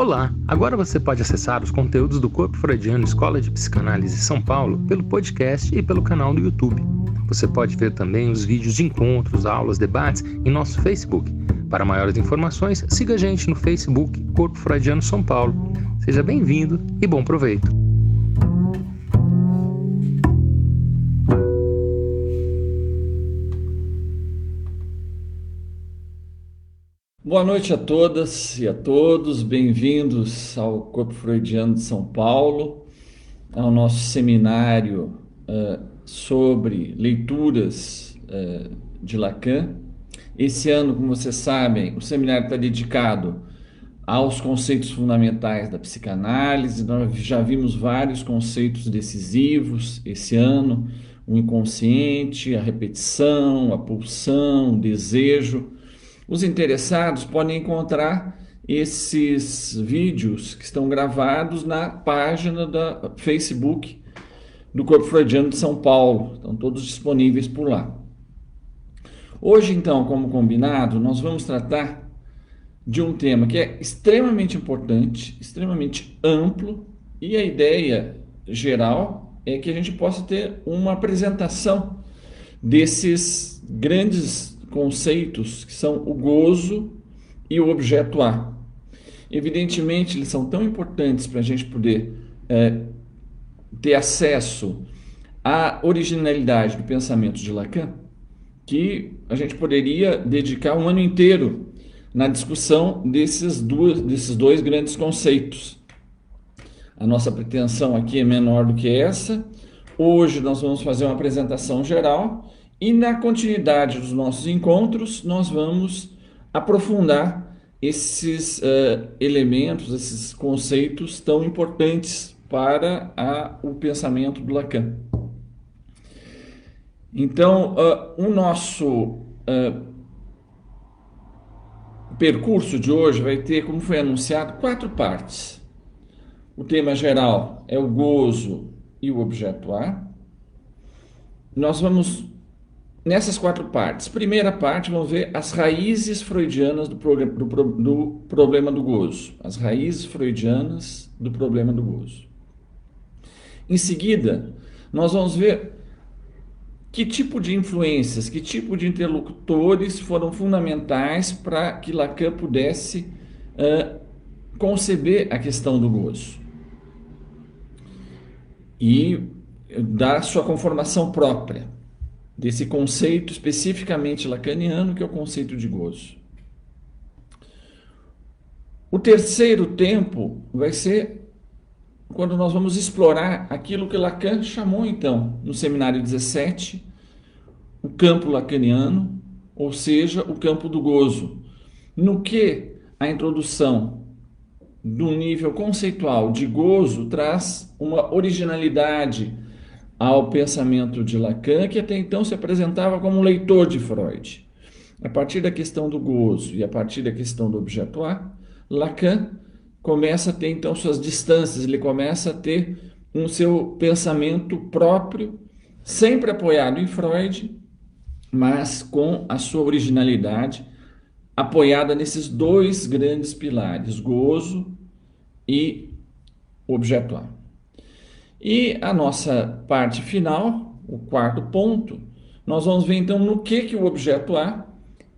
Olá! Agora você pode acessar os conteúdos do Corpo Freudiano Escola de Psicanálise São Paulo pelo podcast e pelo canal do YouTube. Você pode ver também os vídeos de encontros, aulas, debates em nosso Facebook. Para maiores informações, siga a gente no Facebook Corpo Freudiano São Paulo. Seja bem-vindo e bom proveito! Boa noite a todas e a todos, bem-vindos ao Corpo Freudiano de São Paulo, ao nosso seminário sobre leituras de Lacan. Esse ano, como vocês sabem, o seminário está dedicado aos conceitos fundamentais da psicanálise. Nós já vimos vários conceitos decisivos esse ano: o inconsciente, a repetição, a pulsão, o desejo. Os interessados podem encontrar esses vídeos que estão gravados na página da Facebook do Corpo Freudiano de São Paulo. Estão todos disponíveis por lá. Hoje, então, como combinado, nós vamos tratar de um tema que é extremamente importante, extremamente amplo, e a ideia geral é que a gente possa ter uma apresentação desses grandes conceitos que são o gozo e o objeto A. Evidentemente, eles são tão importantes para a gente poder ter acesso à originalidade do pensamento de Lacan, que a gente poderia dedicar um ano inteiro na discussão desses dois grandes conceitos. A nossa pretensão aqui é menor do que essa. Hoje nós vamos fazer uma apresentação geral e na continuidade dos nossos encontros nós vamos aprofundar esses elementos, esses conceitos tão importantes para o pensamento do Lacan. Então, o nosso percurso de hoje vai ter, como foi anunciado, 4 partes. O tema geral é o gozo e o objeto A. Nós vamos, nessas 4 partes, primeira parte, vamos ver as raízes freudianas do problema do gozo. As raízes freudianas do problema do gozo. Em seguida, nós vamos ver que tipo de influências, que tipo de interlocutores foram fundamentais para que Lacan pudesse conceber a questão do gozo e dar sua conformação própria desse conceito especificamente lacaniano, que é o conceito de gozo. O terceiro tempo vai ser quando nós vamos explorar aquilo que Lacan chamou, então, no seminário 17, o campo lacaniano, ou seja, o campo do gozo, no que a introdução do nível conceitual de gozo traz uma originalidade ao pensamento de Lacan, que até então se apresentava como um leitor de Freud. A partir da questão do gozo e a partir da questão do objeto A, Lacan começa a ter então suas distâncias, ele começa a ter um seu pensamento próprio, sempre apoiado em Freud, mas com a sua originalidade apoiada nesses 2 grandes pilares, gozo e objeto A. E a nossa parte final, o 4º ponto, nós vamos ver então no que o objeto A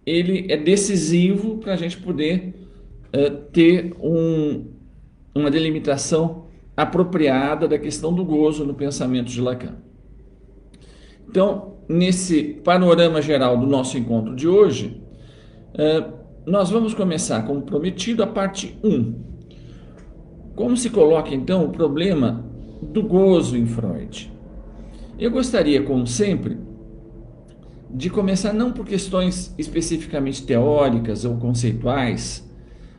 ele é decisivo para a gente poder ter uma delimitação apropriada da questão do gozo no pensamento de Lacan. Então, nesse panorama geral do nosso encontro de hoje, nós vamos começar, como prometido, a parte 1. Como se coloca, então, o problema do gozo em Freud? Eu gostaria, como sempre, de começar não por questões especificamente teóricas ou conceituais,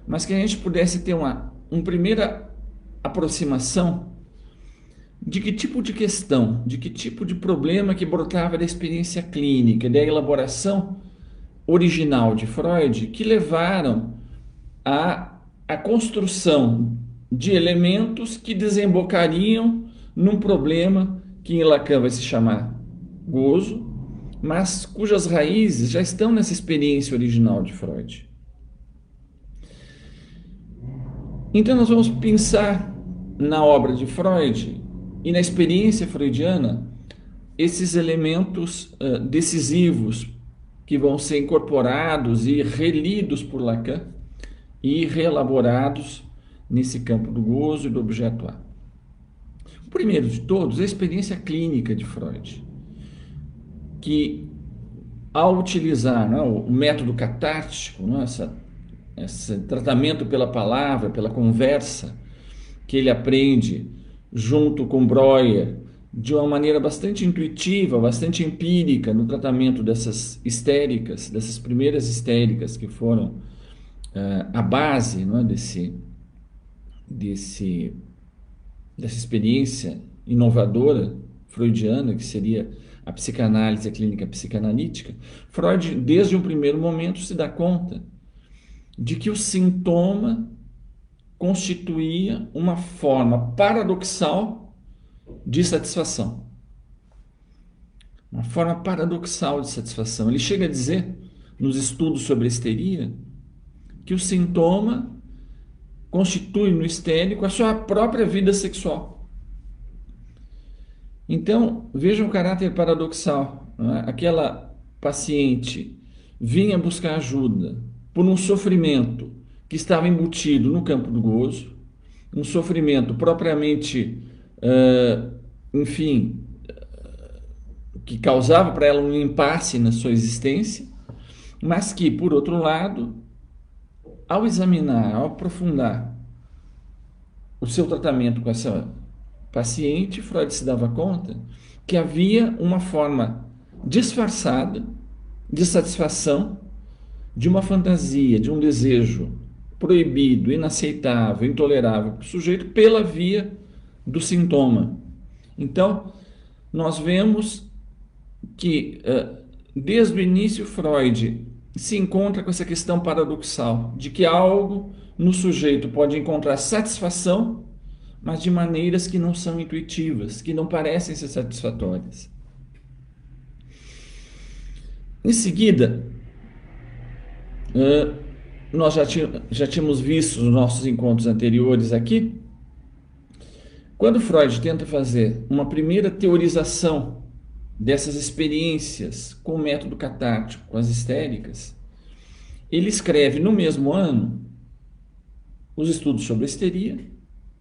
mas que a gente pudesse ter uma primeira aproximação de que tipo de questão, de que tipo de problema que brotava da experiência clínica, da elaboração original de Freud, que levaram à construção de elementos que desembocariam num problema que em Lacan vai se chamar gozo, mas cujas raízes já estão nessa experiência original de Freud. Então nós vamos pensar na obra de Freud e na experiência freudiana esses elementos decisivos que vão ser incorporados e relidos por Lacan e reelaborados nesse campo do gozo e do objeto A. O primeiro de todos é a experiência clínica de Freud, que ao utilizar, né, o método catártico, né, esse tratamento pela palavra, pela conversa, que ele aprende junto com Breuer, de uma maneira bastante intuitiva, bastante empírica, no tratamento dessas histéricas, dessas primeiras histéricas que foram a base, não é, dessa experiência inovadora freudiana, que seria a psicanálise, a clínica psicanalítica. Freud, desde um primeiro momento, se dá conta de que o sintoma constituía uma forma paradoxal de satisfação. Uma forma paradoxal de satisfação. Ele chega a dizer, nos estudos sobre a histeria, que o sintoma constitui no histérico a sua própria vida sexual. Então, vejam o caráter paradoxal, não é? Aquela paciente vinha buscar ajuda por um sofrimento que estava embutido no campo do gozo, um sofrimento propriamente, que causava para ela um impasse na sua existência, mas que, por outro lado, ao examinar, ao aprofundar o seu tratamento com essa paciente, Freud se dava conta que havia uma forma disfarçada de satisfação de uma fantasia, de um desejo proibido, inaceitável, intolerável para o sujeito pela via do sintoma. Então, nós vemos que desde o início Freud se encontra com essa questão paradoxal de que algo no sujeito pode encontrar satisfação, mas de maneiras que não são intuitivas, que não parecem ser satisfatórias. Em seguida, nós já tínhamos visto nos nossos encontros anteriores aqui, quando Freud tenta fazer uma primeira teorização dessas experiências com o método catártico, com as histéricas, ele escreve no mesmo ano os estudos sobre a histeria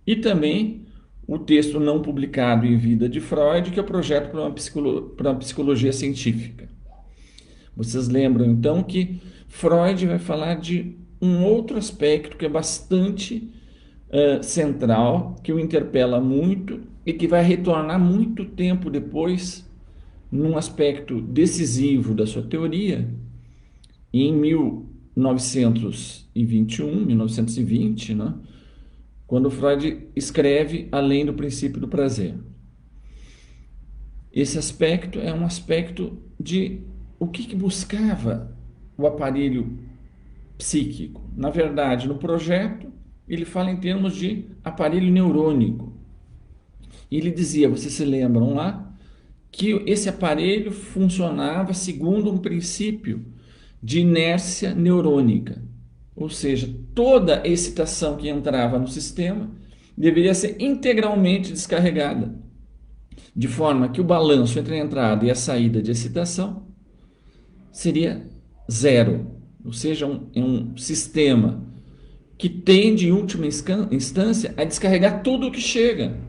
e também o texto não publicado em vida de Freud, que é o projeto para uma psicologia científica. Vocês lembram então que Freud vai falar de um outro aspecto que é bastante central, que o interpela muito e que vai retornar muito tempo depois num aspecto decisivo da sua teoria, em 1920, né, quando Freud escreve Além do Princípio do Prazer. Esse aspecto é um aspecto de o que buscava o aparelho psíquico. Na verdade, no projeto, ele fala em termos de aparelho neurônico. E ele dizia, vocês se lembram lá, que esse aparelho funcionava segundo um princípio de inércia neurônica. Ou seja, toda a excitação que entrava no sistema deveria ser integralmente descarregada, de forma que o balanço entre a entrada e a saída de excitação seria zero. Ou seja, um sistema que tende, em última instância, a descarregar tudo o que chega.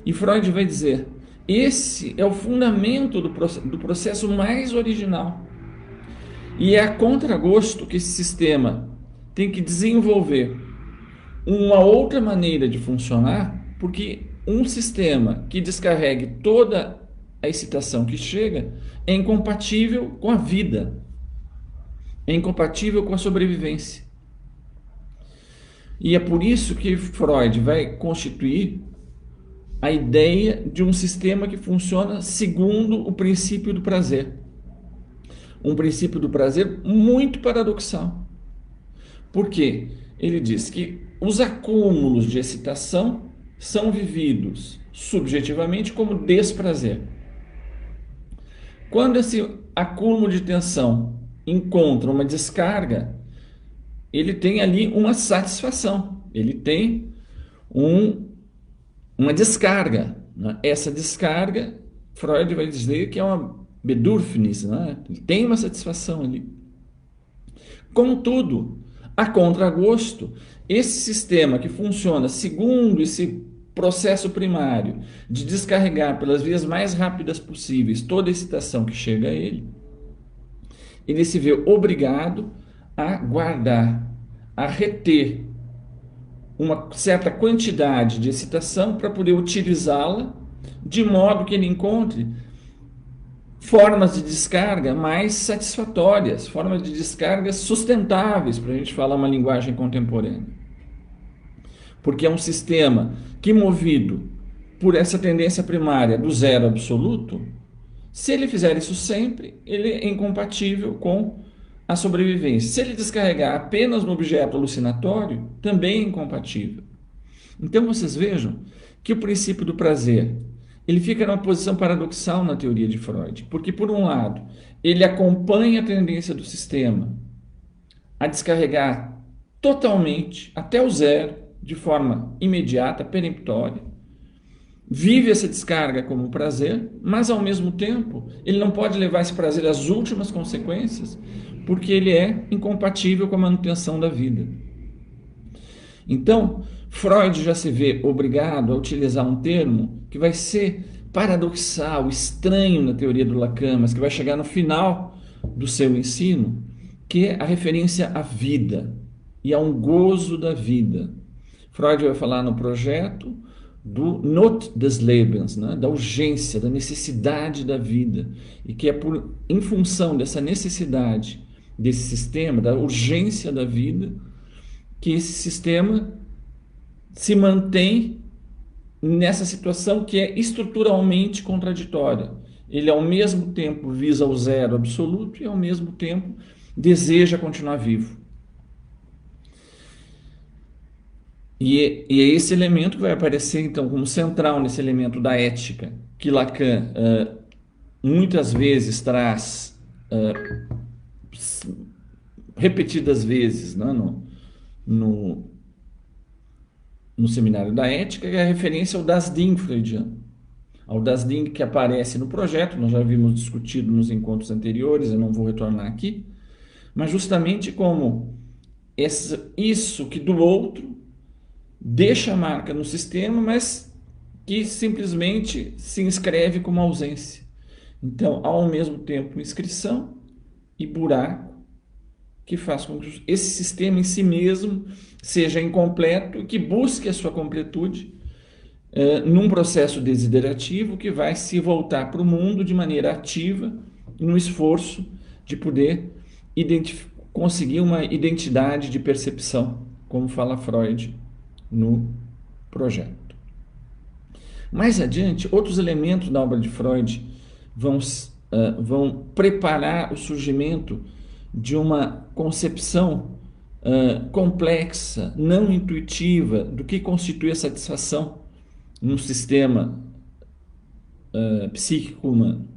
E Freud vai dizer, esse é o fundamento do processo mais original. E é a contragosto que esse sistema tem que desenvolver uma outra maneira de funcionar, porque um sistema que descarregue toda a excitação que chega é incompatível com a vida, é incompatível com a sobrevivência. E é por isso que Freud vai constituir a ideia de um sistema que funciona segundo o princípio do prazer. Um princípio do prazer muito paradoxal. Por quê? Ele diz que os acúmulos de excitação são vividos subjetivamente como desprazer. Quando esse acúmulo de tensão encontra uma descarga, ele tem ali uma satisfação, ele tem uma descarga, né? Essa descarga, Freud vai dizer que é uma Bedürfnis, né? Ele tem uma satisfação ali. Contudo, a contragosto, esse sistema que funciona segundo esse processo primário de descarregar pelas vias mais rápidas possíveis toda a excitação que chega a ele, ele se vê obrigado a guardar, a reter uma certa quantidade de excitação para poder utilizá-la de modo que ele encontre formas de descarga mais satisfatórias, formas de descarga sustentáveis, para a gente falar uma linguagem contemporânea. Porque é um sistema que, movido por essa tendência primária do zero absoluto, se ele fizer isso sempre, ele é incompatível com a sobrevivência. Se ele descarregar apenas no objeto alucinatório, também é incompatível. Então vocês vejam que o princípio do prazer, ele fica numa posição paradoxal na teoria de Freud, porque por um lado, ele acompanha a tendência do sistema a descarregar totalmente, até o zero, de forma imediata, peremptória, vive essa descarga como prazer, mas ao mesmo tempo, ele não pode levar esse prazer às últimas consequências, porque ele é incompatível com a manutenção da vida. Então, Freud já se vê obrigado a utilizar um termo que vai ser paradoxal, estranho na teoria do Lacan, mas que vai chegar no final do seu ensino, que é a referência à vida e a um gozo da vida. Freud vai falar no projeto do Not des Lebens, né? Da urgência, da necessidade da vida, e que é em função dessa necessidade desse sistema, da urgência da vida, que esse sistema se mantém nessa situação que é estruturalmente contraditória. Ele, ao mesmo tempo, visa o zero absoluto e, ao mesmo tempo, deseja continuar vivo. E é esse elemento que vai aparecer, então, como central nesse elemento da ética, que Lacan muitas vezes traz, repetidas vezes, né, no Seminário da Ética, que é a referência ao Das Ding freudiano. Ao Das Ding que aparece no projeto, nós já havíamos discutido nos encontros anteriores, eu não vou retornar aqui, mas justamente como isso que do outro deixa a marca no sistema, mas que simplesmente se inscreve como ausência. Então, há ao mesmo tempo inscrição e buraco, que faz com que esse sistema em si mesmo seja incompleto e que busque a sua completude num processo desiderativo que vai se voltar para o mundo de maneira ativa, no esforço de poder conseguir uma identidade de percepção, como fala Freud no projeto. Mais adiante, outros elementos da obra de Freud vão preparar o surgimento de uma concepção complexa, não intuitiva, do que constitui a satisfação no sistema psíquico humano.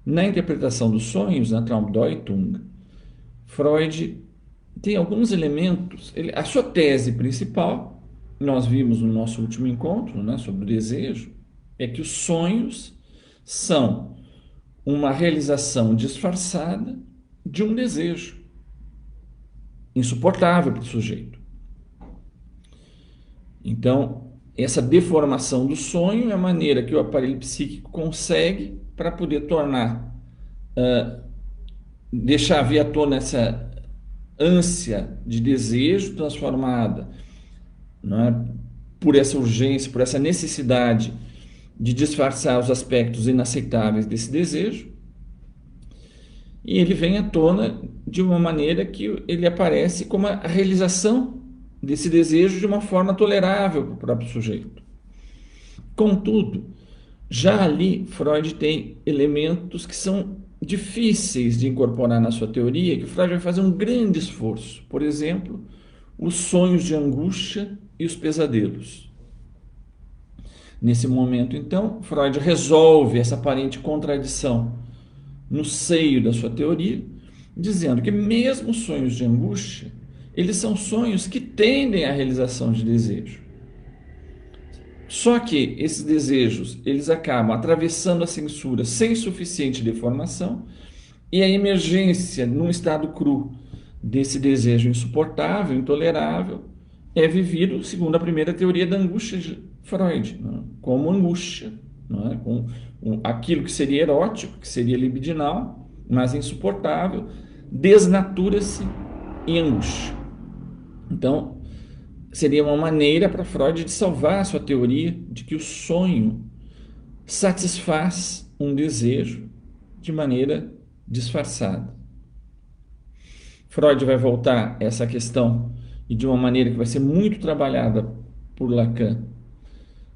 Na interpretação dos sonhos, na Traumdeutung, Freud tem alguns elementos. A sua tese principal, nós vimos no nosso último encontro, né, sobre o desejo, é que os sonhos são uma realização disfarçada de um desejo insuportável para o sujeito. Então, essa deformação do sonho é a maneira que o aparelho psíquico consegue para poder tornar, deixar vir à tona essa ânsia de desejo transformada, não é, por essa urgência, por essa necessidade de disfarçar os aspectos inaceitáveis desse desejo, e ele vem à tona de uma maneira que ele aparece como a realização desse desejo de uma forma tolerável para o próprio sujeito. Contudo, já ali Freud tem elementos que são difíceis de incorporar na sua teoria, que Freud vai fazer um grande esforço. Por exemplo, os sonhos de angústia e os pesadelos. Nesse momento, então, Freud resolve essa aparente contradição no seio da sua teoria, dizendo que mesmo os sonhos de angústia eles são sonhos que tendem à realização de desejo. Só que esses desejos, eles acabam atravessando a censura sem suficiente deformação, e a emergência num estado cru desse desejo insuportável, intolerável, é vivido, segundo a primeira teoria da angústia de Freud, né? Como angústia, né? Com aquilo que seria erótico, que seria libidinal, mas insuportável, desnatura-se em angústia. Então, seria uma maneira para Freud de salvar a sua teoria de que o sonho satisfaz um desejo de maneira disfarçada. Freud vai voltar a essa questão e de uma maneira que vai ser muito trabalhada por Lacan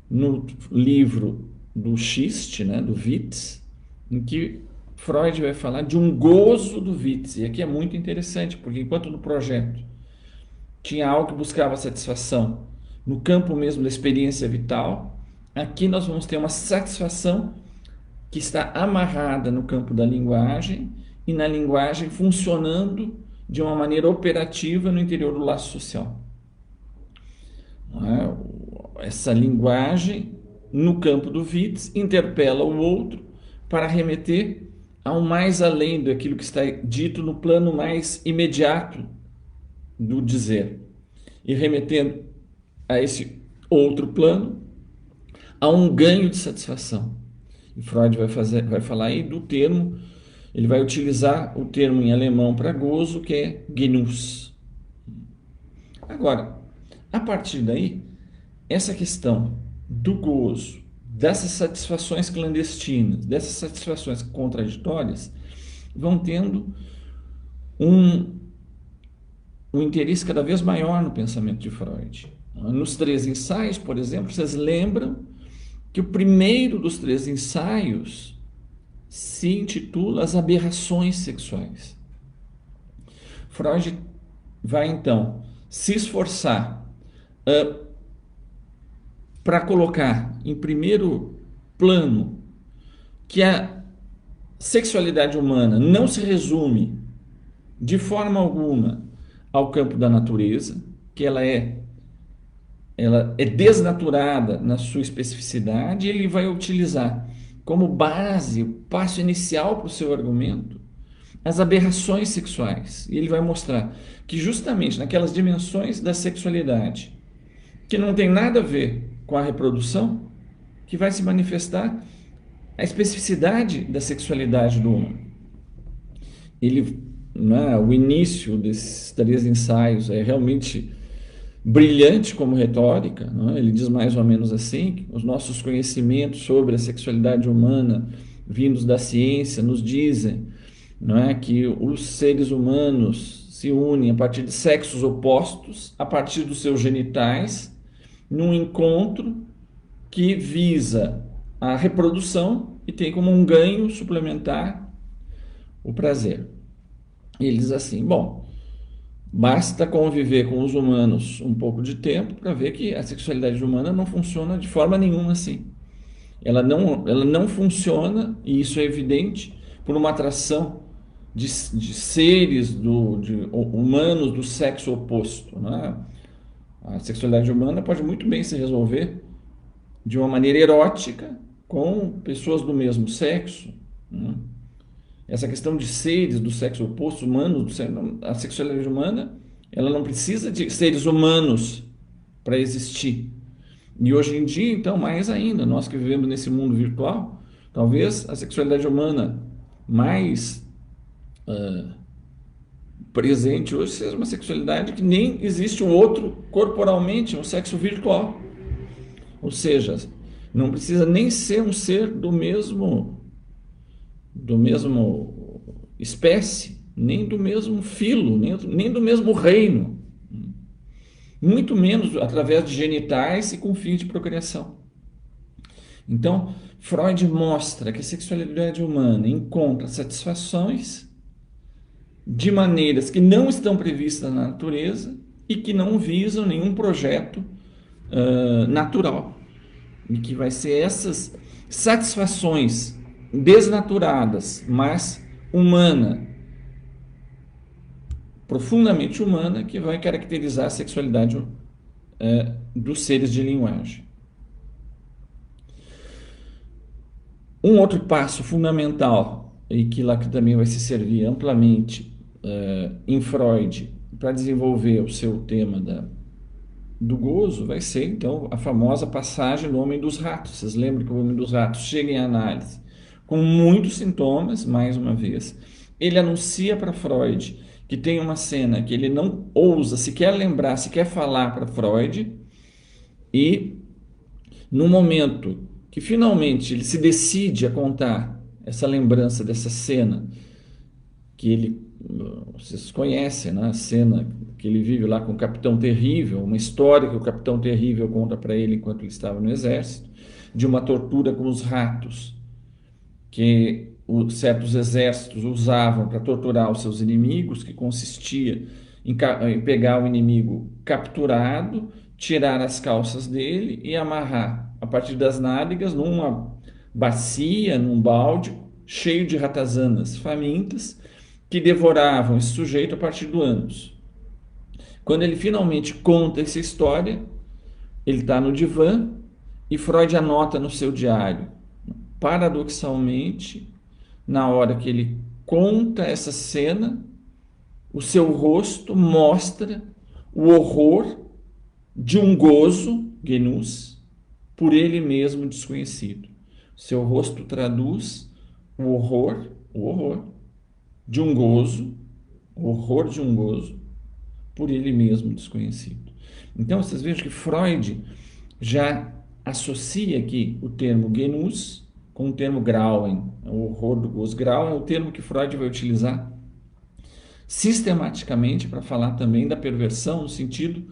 no livro do Schist, né, do Witz, em que Freud vai falar de um gozo do Witz. E aqui é muito interessante, porque enquanto no projeto tinha algo que buscava satisfação no campo mesmo da experiência vital, aqui nós vamos ter uma satisfação que está amarrada no campo da linguagem e na linguagem funcionando de uma maneira operativa no interior do laço social. Essa linguagem, no campo do Witz, interpela o outro para remeter ao mais além daquilo que está dito no plano mais imediato do dizer. E remetendo a esse outro plano, a um ganho de satisfação. E Freud vai falar aí do termo, ele vai utilizar o termo em alemão para gozo, que é Genuss. Agora, a partir daí, essa questão do gozo, dessas satisfações clandestinas, dessas satisfações contraditórias, vão tendo um interesse cada vez maior no pensamento de Freud. Nos 3 ensaios, por exemplo, vocês lembram que o primeiro dos 3 ensaios se intitula As Aberrações Sexuais. Freud vai, então, se esforçar para colocar em primeiro plano que a sexualidade humana não se resume de forma alguma ao campo da natureza, que ela é desnaturada na sua especificidade, e ele vai utilizar como base, o passo inicial para o seu argumento, as aberrações sexuais. E ele vai mostrar que justamente naquelas dimensões da sexualidade que não tem nada a ver com a reprodução, que vai se manifestar a especificidade da sexualidade do homem. O início desses 3 ensaios é realmente brilhante como retórica, né? Ele diz mais ou menos assim, que os nossos conhecimentos sobre a sexualidade humana vindos da ciência nos dizem, não é, que os seres humanos se unem a partir de sexos opostos, a partir dos seus genitais, num encontro que visa a reprodução e tem como um ganho suplementar o prazer. E ele diz assim, bom, basta conviver com os humanos um pouco de tempo para ver que a sexualidade humana não funciona de forma nenhuma assim. Ela não funciona, e isso é evidente, por uma atração de seres humanos do sexo oposto, né? A sexualidade humana pode muito bem se resolver de uma maneira erótica com pessoas do mesmo sexo, né? Essa questão de seres do sexo oposto, humanos, a sexualidade humana, ela não precisa de seres humanos para existir. E hoje em dia, então, mais ainda, nós que vivemos nesse mundo virtual, talvez a sexualidade humana mais presente hoje seja uma sexualidade que nem existe um outro corporalmente, um sexo virtual. Ou seja, não precisa nem ser um ser do mesmo espécie, nem do mesmo filo, nem do mesmo reino, muito menos através de genitais e com fins de procriação. Então, Freud mostra que a sexualidade humana encontra satisfações de maneiras que não estão previstas na natureza e que não visam nenhum projeto natural, e que vai ser essas satisfações desnaturadas, mas humana, profundamente humana que vai caracterizar a sexualidade dos seres de linguagem. Um outro passo fundamental, e que lá que também vai se servir amplamente em Freud para desenvolver o seu tema do gozo, vai ser então a famosa passagem do Homem dos Ratos. Vocês lembram que o Homem dos Ratos chega em análise com muitos sintomas, mais uma vez. Ele anuncia para Freud que tem uma cena que ele não ousa sequer lembrar, sequer falar para Freud, e no momento que finalmente ele se decide a contar essa lembrança dessa cena, que vocês conhecem, né? A cena que ele vive lá com o Capitão Terrível, uma história que o Capitão Terrível conta para ele enquanto ele estava no exército, de uma tortura com os ratos, que certos exércitos usavam para torturar os seus inimigos, que consistia em pegar o inimigo capturado, tirar as calças dele e amarrar a partir das nádegas numa bacia, num balde cheio de ratazanas famintas que devoravam esse sujeito a partir do ânus. Quando ele finalmente conta essa história, ele está no divã e Freud anota no seu diário. Paradoxalmente, na hora que ele conta essa cena, o seu rosto mostra o horror de um gozo, genus, por ele mesmo desconhecido. Seu rosto traduz o horror de um gozo, o horror de um gozo, por ele mesmo desconhecido. Então, vocês vejam que Freud já associa aqui o termo genus com o termo Grauen, o horror do gozo. Grauen é o termo que Freud vai utilizar sistematicamente para falar também da perversão, no sentido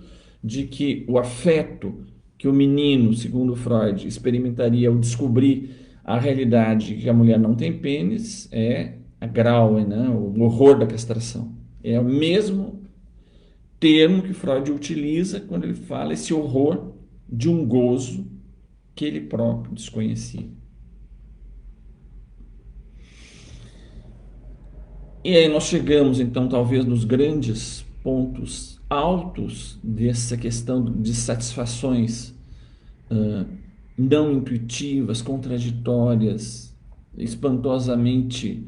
de que o afeto que o menino, segundo Freud, experimentaria ao descobrir a realidade que a mulher não tem pênis é a Grauen, né? O horror da castração. É o mesmo termo que Freud utiliza quando ele fala esse horror de um gozo que ele próprio desconhecia. E aí nós chegamos, então, talvez nos grandes pontos altos dessa questão de satisfações não intuitivas, contraditórias, espantosamente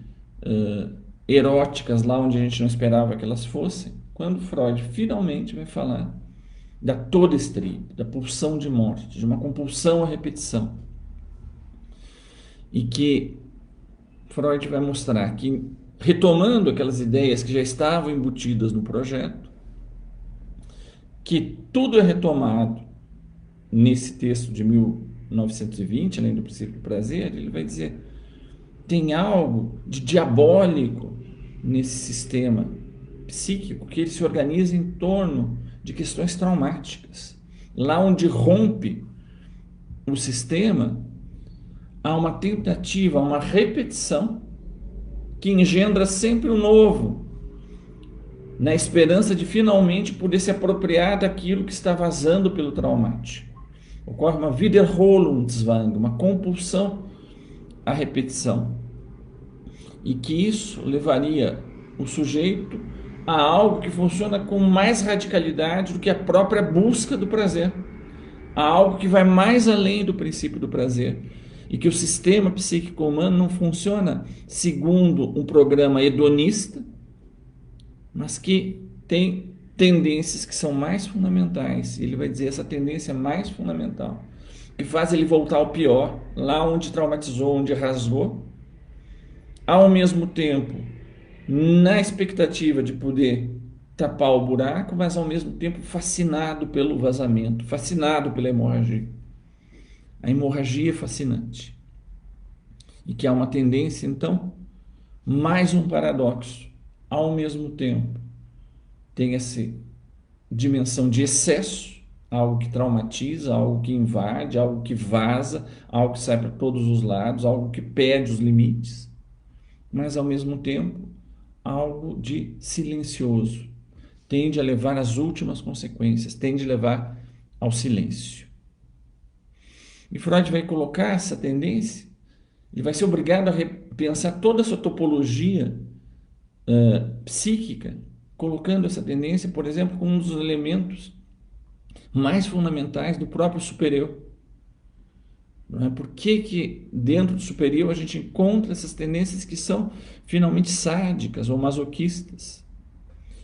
eróticas, lá onde a gente não esperava que elas fossem, quando Freud finalmente vai falar da todestria, da pulsão de morte, de uma compulsão à repetição. E que Freud vai mostrar que, retomando aquelas ideias que já estavam embutidas no projeto, que tudo é retomado nesse texto de 1920, além do princípio do prazer, ele vai dizer, tem algo de diabólico nesse sistema psíquico que ele se organiza em torno de questões traumáticas. Lá onde rompe o sistema, há uma tentativa, uma repetição que engendra sempre o novo, na esperança de finalmente poder se apropriar daquilo que está vazando pelo traumático. Ocorre uma Wiederholungszwang, uma compulsão à repetição. E que isso levaria o sujeito a algo que funciona com mais radicalidade do que a própria busca do prazer. A algo que vai mais além do princípio do prazer. E que o sistema psíquico humano não funciona segundo um programa hedonista, mas que tem tendências que são mais fundamentais. Ele vai dizer essa tendência mais fundamental, que faz ele voltar ao pior, lá onde traumatizou, onde rasgou, ao mesmo tempo, na expectativa de poder tapar o buraco, mas ao mesmo tempo fascinado pelo vazamento, fascinado pela hemorragia. A hemorragia é fascinante. E que há uma tendência, então, mais um paradoxo. Ao mesmo tempo, tem essa dimensão de excesso, algo que traumatiza, algo que invade, algo que vaza, algo que sai para todos os lados, algo que perde os limites, mas ao mesmo tempo, algo de silencioso. Tende a levar às últimas consequências, tende a levar ao silêncio. E Freud vai colocar essa tendência, ele vai ser obrigado a repensar toda a sua topologia psíquica colocando essa tendência, por exemplo, como um dos elementos mais fundamentais do próprio superior. Não é? Por que dentro do superior a gente encontra essas tendências que são finalmente sádicas ou masoquistas?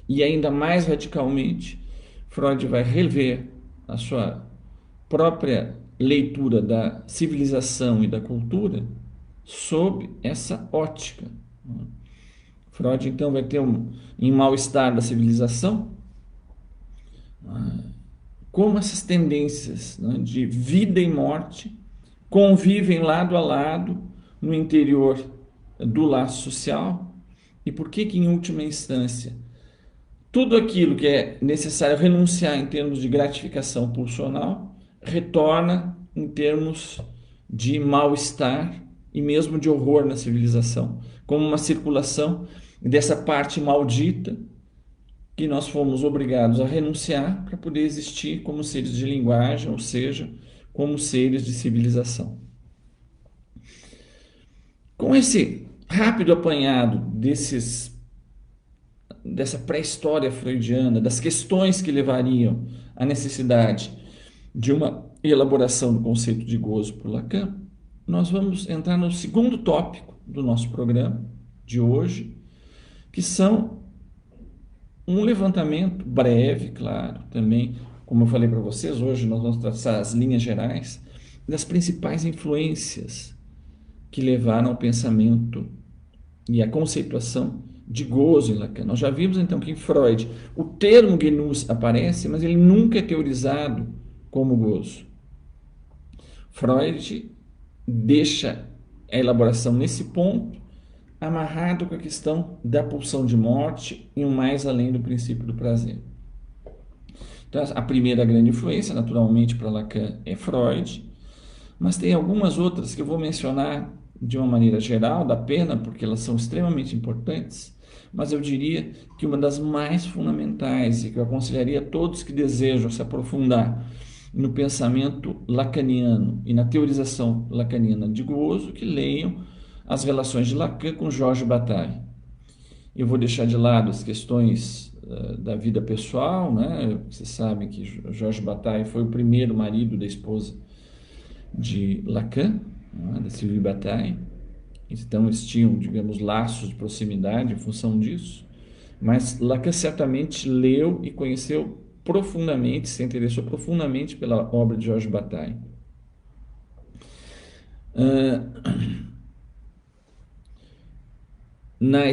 E ainda mais radicalmente, Freud vai rever a sua própria leitura da civilização e da cultura sob essa ótica. Freud então vai ter em mal-estar da civilização como essas tendências, né, de vida e morte convivem lado a lado no interior do laço social, e por que em última instância tudo aquilo que é necessário renunciar em termos de gratificação pulsional retorna em termos de mal-estar e mesmo de horror na civilização, como uma circulação dessa parte maldita que nós fomos obrigados a renunciar para poder existir como seres de linguagem, ou seja, como seres de civilização. Com esse rápido apanhado dessa pré-história freudiana, das questões que levariam à necessidade de uma elaboração do conceito de gozo por Lacan, nós vamos entrar no segundo tópico do nosso programa de hoje, que são um levantamento breve, claro, também, como eu falei para vocês, hoje nós vamos traçar as linhas gerais das principais influências que levaram ao pensamento e à conceituação de gozo em Lacan. Nós já vimos então que em Freud o termo Genuss aparece, mas ele nunca é teorizado como gozo. Freud deixa a elaboração nesse ponto amarrado com a questão da pulsão de morte e um mais além do princípio do prazer. Então, a primeira grande influência, naturalmente, para Lacan é Freud, mas tem algumas outras que eu vou mencionar de uma maneira geral, dá pena, porque elas são extremamente importantes, mas eu diria que uma das mais fundamentais e que eu aconselharia a todos que desejam se aprofundar no pensamento lacaniano e na teorização lacaniana de gozo, que leiam as relações de Lacan com Georges Bataille. Eu vou deixar de lado as questões da vida pessoal, né? Vocês sabem que Georges Bataille foi o primeiro marido da esposa de Lacan, né? Da Sylvie Bataille. Então eles tinham, digamos, laços de proximidade em função disso, mas Lacan certamente leu e conheceu profundamente, se interessou profundamente pela obra de Georges Bataille. Na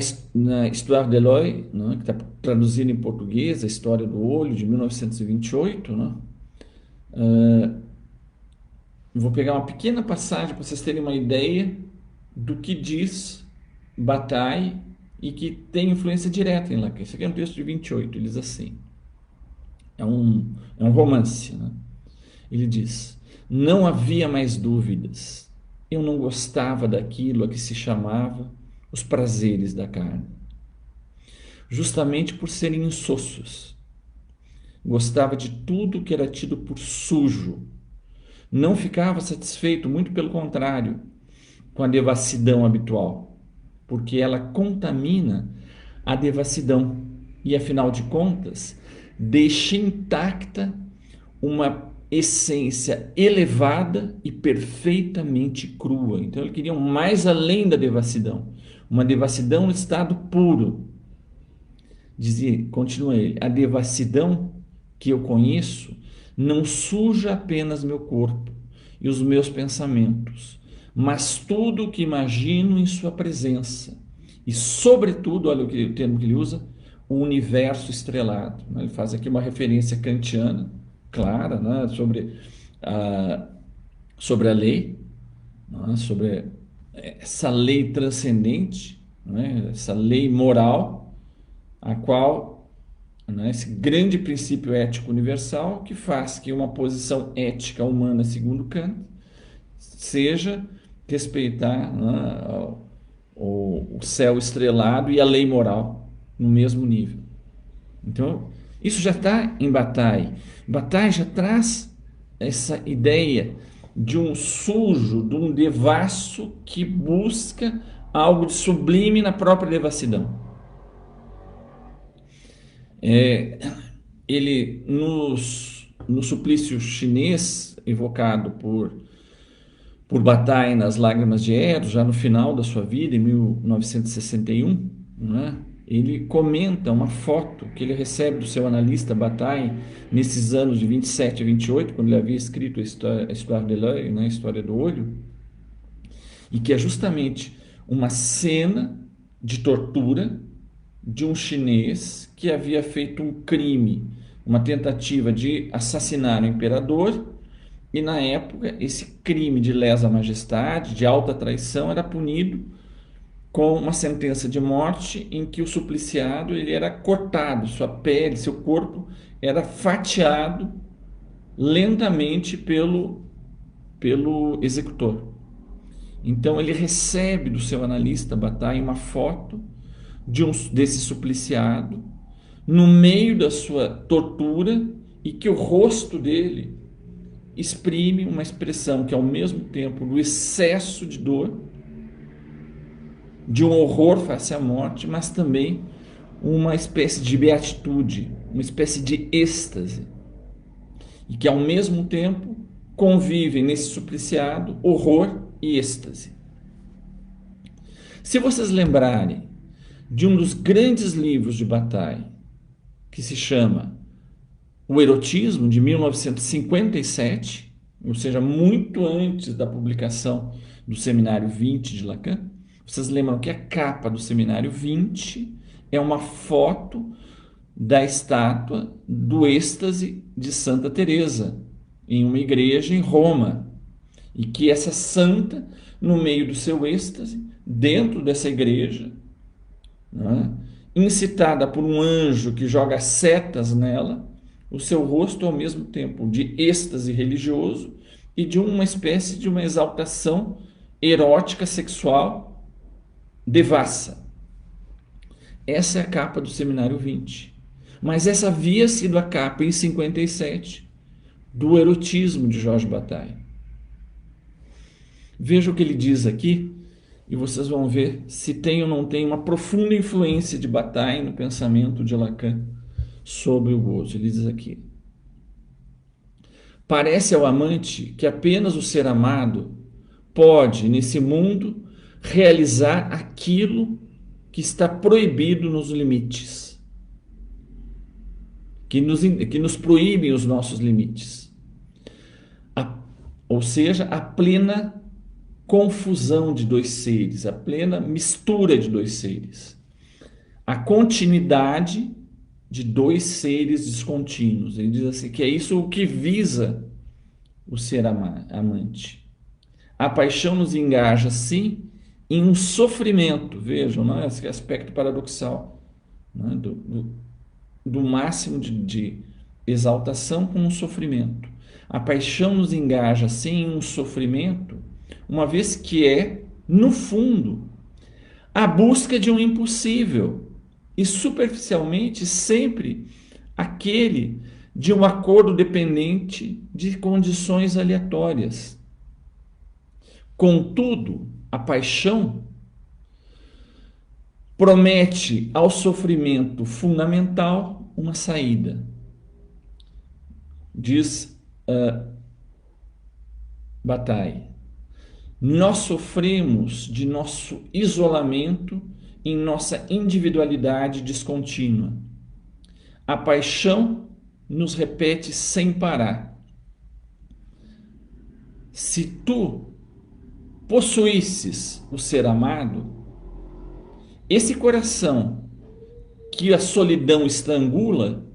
Histoire de l'œil, né, que está traduzida em português, a História do Olho, de 1928, né, vou pegar uma pequena passagem para vocês terem uma ideia do que diz Bataille e que tem influência direta em Lacan. Isso aqui é um texto de 28, ele diz assim, é um romance, né? Ele diz: não havia mais dúvidas, eu não gostava daquilo a que se chamava os prazeres da carne, justamente por serem insossos. Gostava de tudo que era tido por sujo. Não ficava satisfeito, muito pelo contrário, com a devassidão habitual, porque ela contamina a devassidão e, afinal de contas, deixa intacta uma essência elevada e perfeitamente crua. Então ele queria mais além da devassidão, uma devassidão no estado puro. Dizia, continua ele, a devassidão que eu conheço não suja apenas meu corpo e os meus pensamentos, mas tudo o que imagino em sua presença. E sobretudo, olha o termo que ele usa, o universo estrelado. Ele faz aqui uma referência kantiana, clara, né, sobre a lei, né, sobre essa lei transcendente, né, essa lei moral, a qual, né, esse grande princípio ético universal que faz que uma posição ética humana, segundo Kant, seja respeitar, né, o céu estrelado e a lei moral no mesmo nível. Então, isso já está em Bataille. Bataille já traz essa ideia de um sujo, de um devasso que busca algo de sublime na própria devassidão. Ele, no suplício chinês, evocado por Bataille nas Lágrimas de Eros, já no final da sua vida, em 1961, né? Ele comenta uma foto que ele recebe do seu analista Bataille nesses anos de 27 a 28, quando ele havia escrito a Histoire de l'œil, né? A História do Olho, e que é justamente uma cena de tortura de um chinês que havia feito um crime, uma tentativa de assassinar o imperador, e na época esse crime de lesa majestade, de alta traição, era punido com uma sentença de morte em que o supliciado ele era cortado, sua pele, seu corpo era fatiado lentamente pelo executor. Então ele recebe do seu analista Bataille uma foto desse supliciado no meio da sua tortura, e que o rosto dele exprime uma expressão que, ao mesmo tempo do excesso de dor, de um horror face à morte, mas também uma espécie de beatitude, uma espécie de êxtase, e que ao mesmo tempo convivem nesse supliciado horror e êxtase. Se vocês lembrarem de um dos grandes livros de Bataille, que se chama O Erotismo, de 1957, ou seja, muito antes da publicação do Seminário 20 de Lacan, vocês lembram que a capa do Seminário 20 é uma foto da estátua do êxtase de Santa Teresa em uma igreja em Roma, e que essa santa, no meio do seu êxtase, dentro dessa igreja, né, incitada por um anjo que joga setas nela, o seu rosto ao mesmo tempo de êxtase religioso e de uma espécie de uma exaltação erótica sexual devassa. Essa é a capa do Seminário 20. Mas essa havia sido a capa em 57 do Erotismo de Georges Bataille. Veja o que ele diz aqui, e vocês vão ver se tem ou não tem uma profunda influência de Bataille no pensamento de Lacan sobre o gozo. Ele diz aqui: parece ao amante que apenas o ser amado pode, nesse mundo, realizar aquilo que está proibido nos limites, que nos proíbem os nossos limites. Ou seja, a plena confusão de dois seres, a plena mistura de dois seres, a continuidade de dois seres descontínuos. Ele diz assim, que é isso o que visa o ser amante. A paixão nos engaja, sim, em um sofrimento. Vejam, não é? Esse aspecto paradoxal, não é? do máximo de exaltação com um sofrimento. A paixão nos engaja, sim, em um sofrimento, uma vez que é, no fundo, a busca de um impossível, e superficialmente sempre aquele de um acordo dependente de condições aleatórias. Contudo, a paixão promete ao sofrimento fundamental uma saída. Diz Bataille: nós sofremos de nosso isolamento em nossa individualidade descontínua. A paixão nos repete sem parar: se tu possuísses o ser amado, esse coração que a solidão estrangula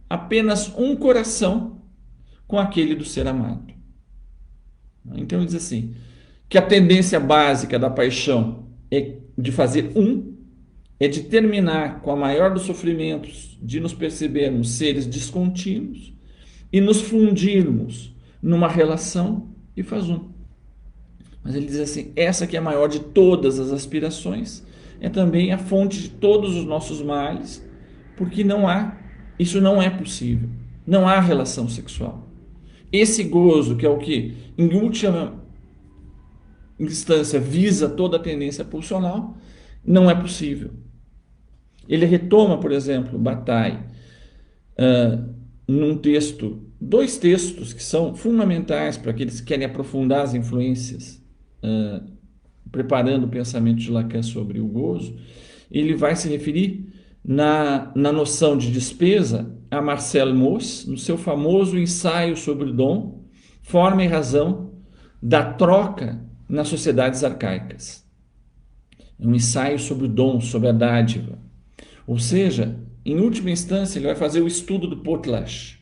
apenas um coração com aquele do ser amado. Então ele diz assim, que a tendência básica da paixão é de fazer é de terminar com a maior dos sofrimentos, de nos percebermos seres descontínuos e nos fundirmos numa relação e faz um. Mas ele diz assim, essa que é a maior de todas as aspirações, é também a fonte de todos os nossos males, porque isso não é possível, não há relação sexual. Esse gozo, que é o que, em última instância, visa toda a tendência pulsional, não é possível. Ele retoma, por exemplo, Bataille, num texto, dois textos que são fundamentais para aqueles que querem aprofundar as influências, preparando o pensamento de Lacan sobre o gozo. Ele vai se referir na noção de despesa a Marcel Mauss, no seu famoso ensaio sobre o dom, forma e razão da troca nas sociedades arcaicas. É um ensaio sobre o dom, sobre a dádiva. Ou seja, em última instância, ele vai fazer o estudo do potlatch,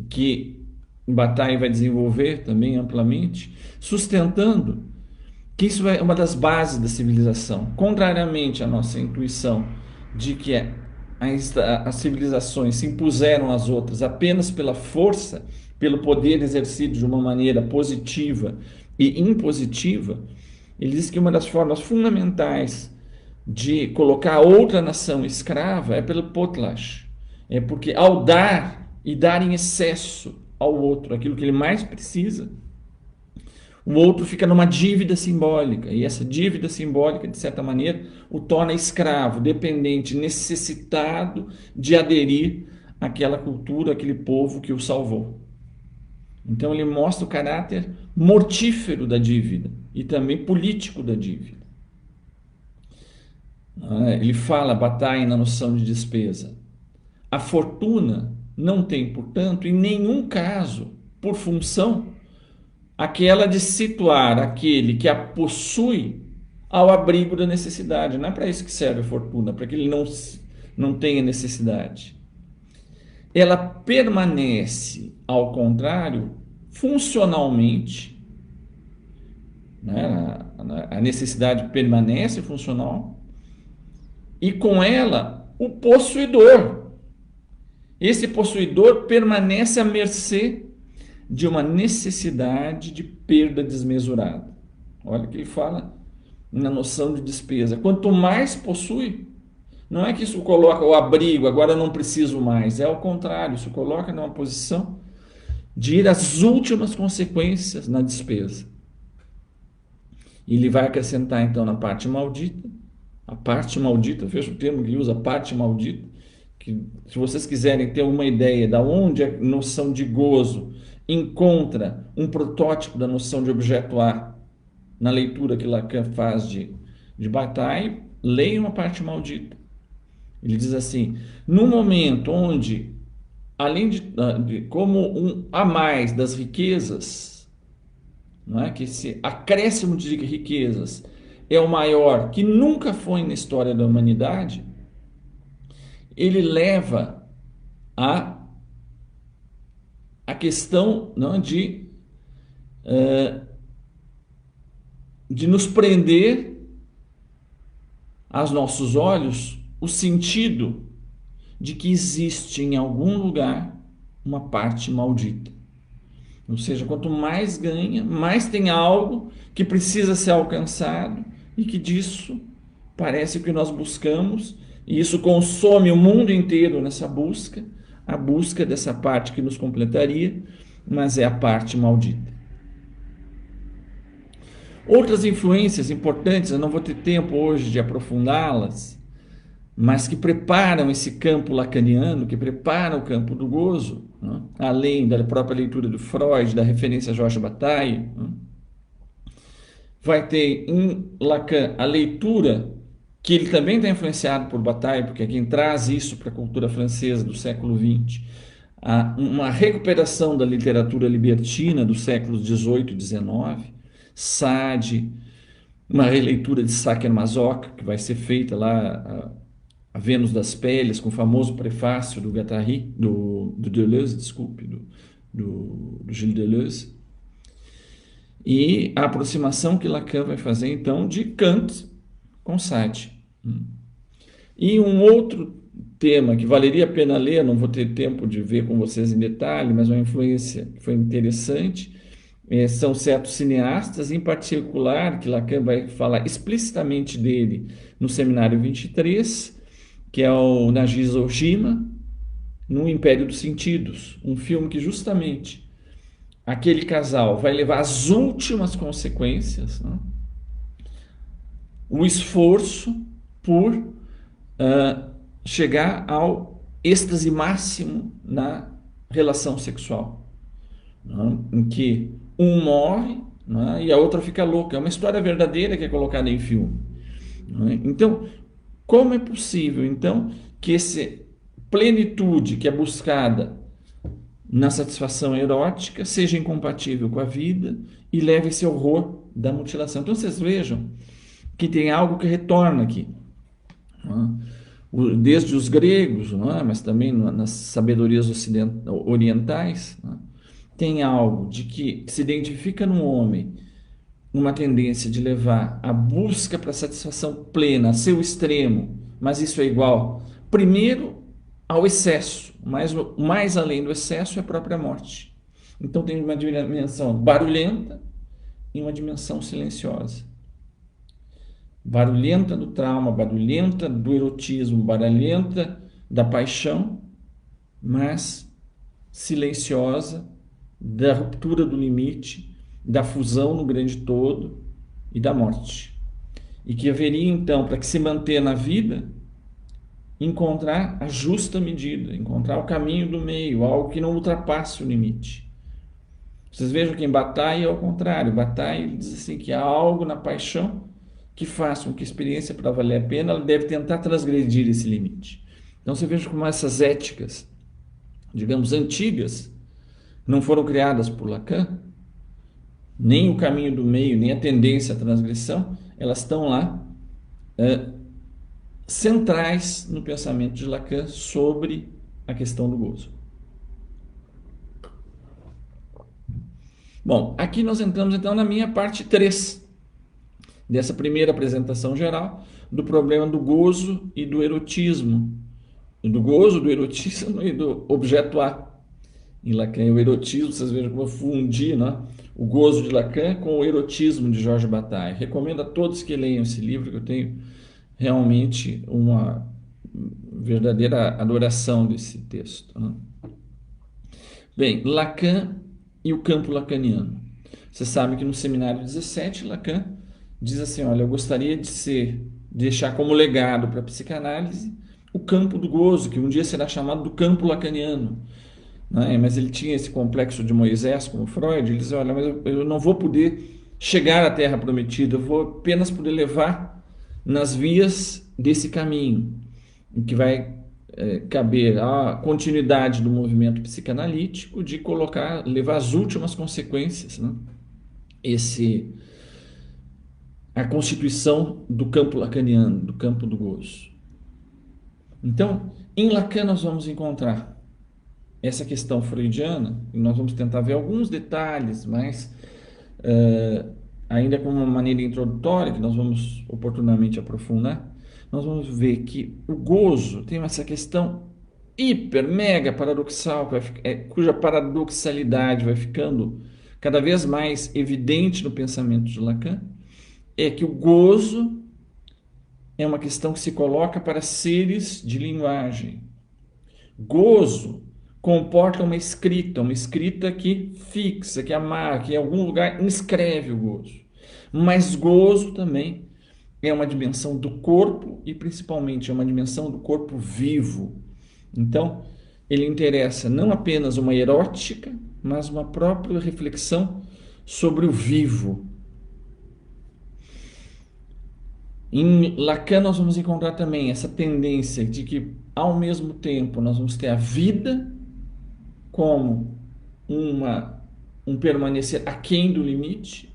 que Bataille vai desenvolver também amplamente, sustentando que isso é uma das bases da civilização. Contrariamente à nossa intuição de que as civilizações se impuseram às outras apenas pela força, pelo poder exercido de uma maneira positiva e impositiva, ele diz que uma das formas fundamentais de colocar outra nação escrava é pelo potlatch. É porque ao dar e dar em excesso ao outro aquilo que ele mais precisa, o outro fica numa dívida simbólica, e essa dívida simbólica, de certa maneira, o torna escravo, dependente, necessitado de aderir àquela cultura, àquele povo que o salvou. Então ele mostra o caráter mortífero da dívida e também político da dívida. Ele fala, Bataille, na noção de despesa. A fortuna não tem, portanto, em nenhum caso, por função, aquela de situar aquele que a possui ao abrigo da necessidade. Não é para isso que serve a fortuna, para que ele não tenha necessidade. Ela permanece, ao contrário, funcionalmente, né? A necessidade permanece funcional, e com ela o possuidor. Esse possuidor permanece à mercê de uma necessidade de perda desmesurada. Olha o que ele fala na noção de despesa. Quanto mais possui, não é que isso coloca o abrigo, agora eu não preciso mais. É ao contrário, isso coloca numa posição de ir às últimas consequências na despesa. E ele vai acrescentar então na parte maldita, a parte maldita, veja o termo que ele usa, parte maldita, que se vocês quiserem ter uma ideia de onde a noção de gozo encontra um protótipo da noção de objeto A na leitura que Lacan faz de Bataille, leiam a parte maldita. Ele diz assim, no momento onde, além de como um a mais das riquezas, não é? Que esse acréscimo de riquezas é o maior que nunca foi na história da humanidade, ele leva a questão, não, de nos prender aos nossos olhos o sentido de que existe em algum lugar uma parte maldita. Ou seja, quanto mais ganha, mais tem algo que precisa ser alcançado e que disso parece que nós buscamos, e isso consome o mundo inteiro nessa busca, a busca dessa parte que nos completaria, mas é a parte maldita. Outras influências importantes, eu não vou ter tempo hoje de aprofundá-las, mas que preparam esse campo lacaniano, que preparam o campo do gozo, né? Além da própria leitura do Freud, da referência a Georges Bataille, né? Vai ter em Lacan a leitura, que ele também está influenciado por Bataille, porque é quem traz isso para a cultura francesa do século XX, uma recuperação da literatura libertina dos séculos XVIII e XIX, Sade, uma releitura de Sacher-Masoch, que vai ser feita lá, a Vênus das Peles, com o famoso prefácio do Guattari, do Deleuze, desculpe, do Gilles Deleuze, e a aproximação que Lacan vai fazer, então, de Kant com Sade. E um outro tema que valeria a pena ler, não vou ter tempo de ver com vocês em detalhe, mas uma influência que foi interessante, são certos cineastas, em particular, que Lacan vai falar explicitamente dele no Seminário 23, que é o Nagiz Ojima, no Império dos Sentidos, um filme que justamente aquele casal vai levar às últimas consequências, né? o esforço por chegar ao êxtase máximo na relação sexual, né? Em que um morre, né, e a outra fica louca. É uma história verdadeira que é colocada em filme, né? Então, como é possível, então, que essa plenitude que é buscada na satisfação erótica seja incompatível com a vida e leve esse horror da mutilação? Então, vocês vejam que tem algo que retorna aqui, né? Desde os gregos, não é? Mas também nas sabedorias orientais, não é? Tem algo de que se identifica no homem uma tendência de levar a busca para a satisfação plena a seu extremo, mas isso é igual, primeiro, ao excesso, mas mais além do excesso é a própria morte. Então tem uma dimensão barulhenta e uma dimensão silenciosa. Barulhenta do trauma, barulhenta do erotismo, barulhenta da paixão, mas silenciosa da ruptura do limite, da fusão no grande todo e da morte. E que haveria então, para que se manter na vida, encontrar a justa medida, encontrar o caminho do meio, algo que não ultrapasse o limite. Vocês vejam que em Bataille é ao contrário. Bataille diz assim que há algo na paixão que faz com que a experiência, para valer a pena, ela deve tentar transgredir esse limite. Então você veja como essas éticas, digamos, antigas, não foram criadas por Lacan, nem o caminho do meio, nem a tendência à transgressão, elas estão lá centrais no pensamento de Lacan sobre a questão do gozo. Bom, aqui nós entramos então na minha parte 3 dessa primeira apresentação geral do problema do gozo e do erotismo, do gozo, do erotismo e do objeto A. Em Lacan, o erotismo, vocês vejam como eu fundi, né, o gozo de Lacan com o erotismo de Georges Bataille. Recomendo a todos que leiam esse livro, que eu tenho realmente uma verdadeira adoração desse texto, né? Bem, Lacan e o campo lacaniano. Você sabe que no seminário 17, Lacan diz assim, olha, eu gostaria de deixar como legado para a psicanálise o campo do gozo, que um dia será chamado do campo lacaniano, né? Mas ele tinha esse complexo de Moisés, como Freud. Ele diz, olha, mas eu não vou poder chegar à terra prometida, eu vou apenas poder levar nas vias desse caminho, em que vai caber a continuidade do movimento psicanalítico de levar as últimas consequências, né? A constituição do campo lacaniano, do campo do gozo. Então, em Lacan nós vamos encontrar essa questão freudiana, e nós vamos tentar ver alguns detalhes, mas ainda com uma maneira introdutória, que nós vamos oportunamente aprofundar, nós vamos ver que o gozo tem essa questão hiper, mega paradoxal, cuja paradoxalidade vai ficando cada vez mais evidente no pensamento de Lacan, é que o gozo é uma questão que se coloca para seres de linguagem. Gozo comporta uma escrita que fixa, que amarra, que em algum lugar inscreve o gozo. Mas gozo também é uma dimensão do corpo e principalmente é uma dimensão do corpo vivo. Então, ele interessa não apenas uma erótica, mas uma própria reflexão sobre o vivo. Em Lacan nós vamos encontrar também essa tendência de que, ao mesmo tempo, nós vamos ter a vida como um permanecer aquém do limite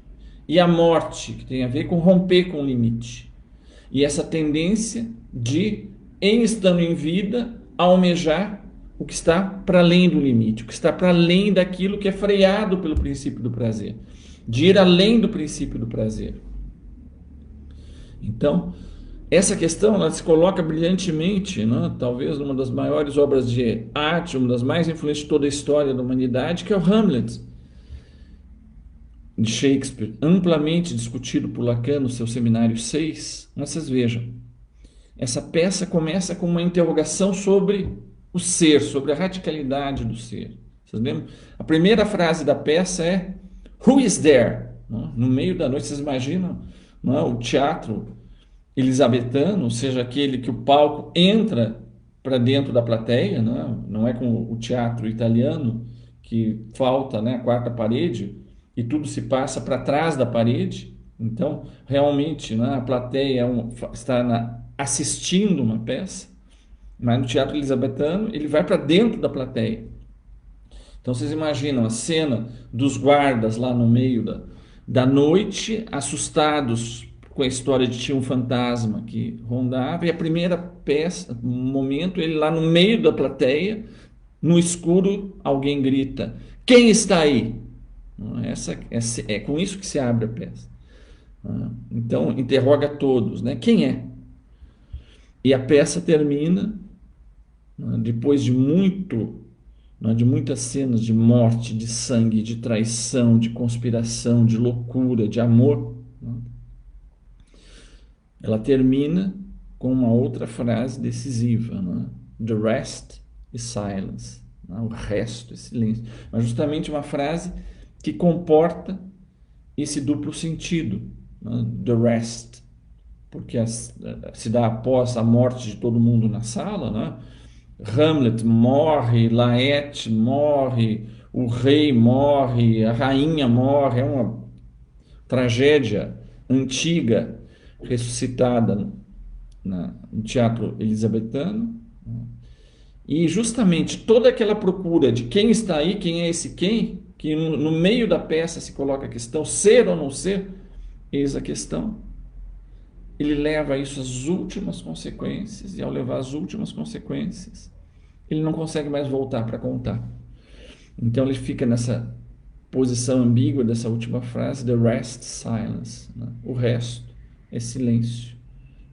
e a morte, que tem a ver com romper com o limite. E essa tendência de, em estando em vida, almejar o que está para além do limite, o que está para além daquilo que é freado pelo princípio do prazer, de ir além do princípio do prazer. Então, essa questão ela se coloca brilhantemente, né? Talvez uma das maiores obras de arte, uma das mais influentes de toda a história da humanidade, que é o Hamlet, de Shakespeare, amplamente discutido por Lacan no seu seminário 6. Mas vocês vejam, essa peça começa com uma interrogação sobre o ser, sobre a radicalidade do ser. Vocês lembram? A primeira frase da peça é Who is there? No meio da noite, vocês imaginam, não é? O teatro elisabetano, ou seja, aquele que o palco entra para dentro da plateia, né? Não é como o teatro italiano, que falta, né, a quarta parede e tudo se passa para trás da parede. Então, realmente, né, a plateia está assistindo uma peça, mas no teatro elisabetano ele vai para dentro da plateia. Então vocês imaginam a cena dos guardas lá no meio da noite, assustados com a história de tinha um fantasma que rondava, e a primeira peça, momento, ele lá no meio da plateia, no escuro, alguém grita: "Quem está aí?" É com isso que se abre a peça. Então interroga todos, né? Quem é? E a peça termina, né, depois de muitas cenas de morte, de sangue, de traição, de conspiração, de loucura, de amor, né? Ela termina com uma outra frase decisiva, né? The rest is silence. Né? O resto é silêncio. Mas justamente uma frase que comporta esse duplo sentido, né? The rest, porque se dá após a morte de todo mundo na sala, né? Hamlet morre, Laerte morre, o rei morre, a rainha morre, é uma tragédia antiga ressuscitada no teatro elisabetano. E justamente toda aquela procura de quem está aí, quem é esse quem, que no meio da peça se coloca a questão, ser ou não ser, eis a questão. Ele leva isso às últimas consequências, e ao levar às últimas consequências, ele não consegue mais voltar para contar. Então ele fica nessa posição ambígua dessa última frase, the rest silence, né? O resto é silêncio,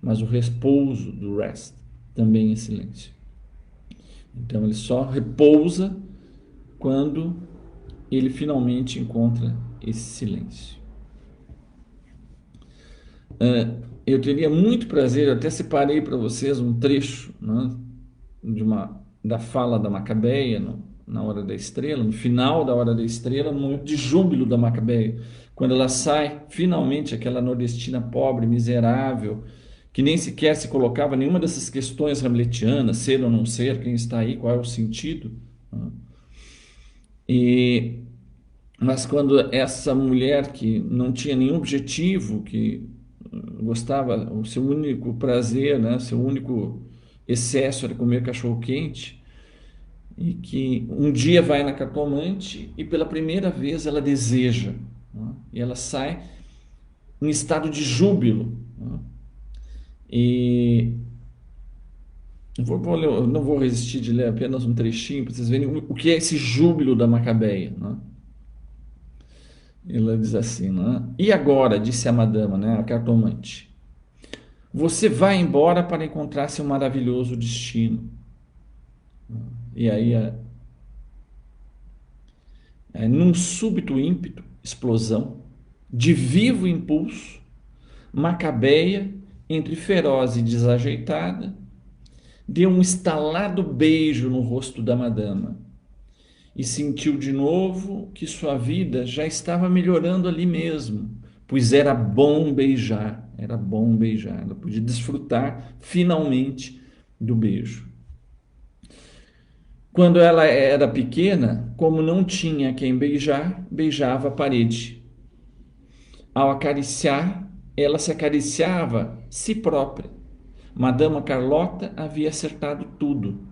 mas o repouso do rest também é silêncio. Então ele só repousa quando ele finalmente encontra esse silêncio. Eu teria muito prazer, eu até separei para vocês um trecho, né, da fala da Macabeia na Hora da Estrela, no final da Hora da Estrela, no momento de júbilo da Macabeia, quando ela sai, finalmente, aquela nordestina pobre, miserável, que nem sequer se colocava nenhuma dessas questões hamletianas, ser ou não ser, quem está aí, qual é o sentido, né? Mas quando essa mulher que não tinha nenhum objetivo, que gostava, o seu único prazer, né, seu único excesso era comer cachorro-quente, e que um dia vai na cartomante e pela primeira vez ela deseja, né, e ela sai em estado de júbilo, né, e não vou resistir de ler apenas um trechinho para vocês verem o que é esse júbilo da Macabeia, né? Ela diz assim, né? E agora, disse a madama, né, a cartomante, você vai embora para encontrar seu maravilhoso destino. E aí, num súbito ímpeto, explosão, de vivo impulso, Macabeia, entre feroz e desajeitada, deu um estalado beijo no rosto da madama e sentiu de novo que sua vida já estava melhorando ali mesmo, pois era bom beijar, ela podia desfrutar finalmente do beijo. Quando ela era pequena, como não tinha quem beijar, beijava a parede. Ao acariciar, ela se acariciava si própria. Madama Carlota havia acertado tudo.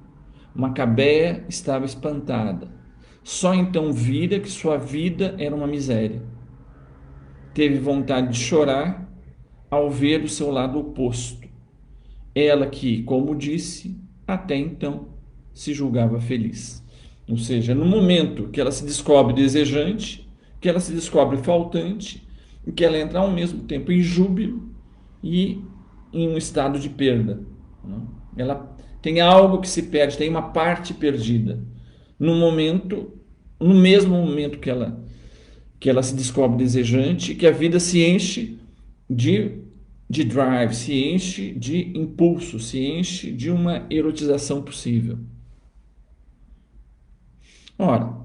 Macabeia estava espantada. Só então vira que sua vida era uma miséria. Teve vontade de chorar ao ver o seu lado oposto. Ela que, como disse, até então se julgava feliz. Ou seja, no momento que ela se descobre desejante, que ela se descobre faltante, e que ela entra ao mesmo tempo em júbilo e em um estado de perda. Ela tem algo que se perde, tem uma parte perdida. No mesmo momento que ela se descobre desejante, que a vida se enche de drive, se enche de impulso, se enche de uma erotização possível. Ora,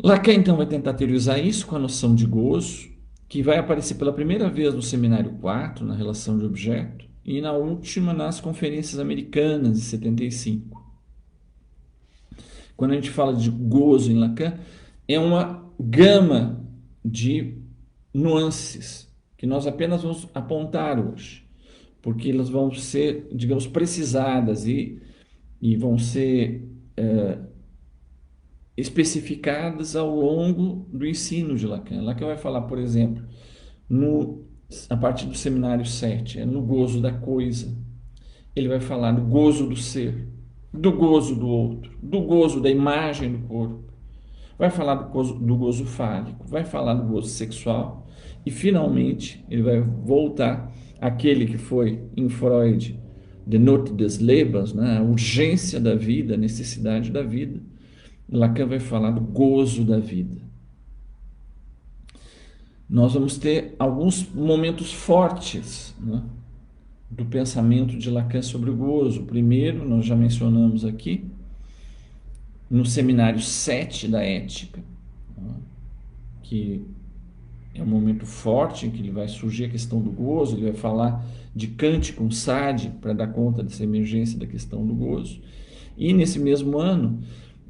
Lacan então vai tentar teorizar isso com a noção de gozo que vai aparecer pela primeira vez no seminário 4, na relação de objeto, e na última nas conferências americanas de 75. Quando a gente fala de gozo em Lacan, é uma gama de nuances que nós apenas vamos apontar hoje, porque elas vão ser, digamos, precisadas e vão ser especificadas ao longo do ensino de Lacan. Lacan vai falar, por exemplo, a partir do seminário 7, no gozo da coisa. Ele vai falar do gozo do ser, do gozo do outro, do gozo da imagem do corpo. Vai falar do gozo fálico, vai falar do gozo sexual e, finalmente, ele vai voltar àquele que foi, em Freud, the Not des Lebens, né? A urgência da vida, a necessidade da vida. Lacan vai falar do gozo da vida. Nós vamos ter alguns momentos fortes, né, do pensamento de Lacan sobre o gozo. O primeiro, nós já mencionamos aqui, no seminário 7 da Ética, né, que é um momento forte em que ele vai surgir a questão do gozo. Ele vai falar de Kant com Sade para dar conta dessa emergência da questão do gozo. E nesse mesmo ano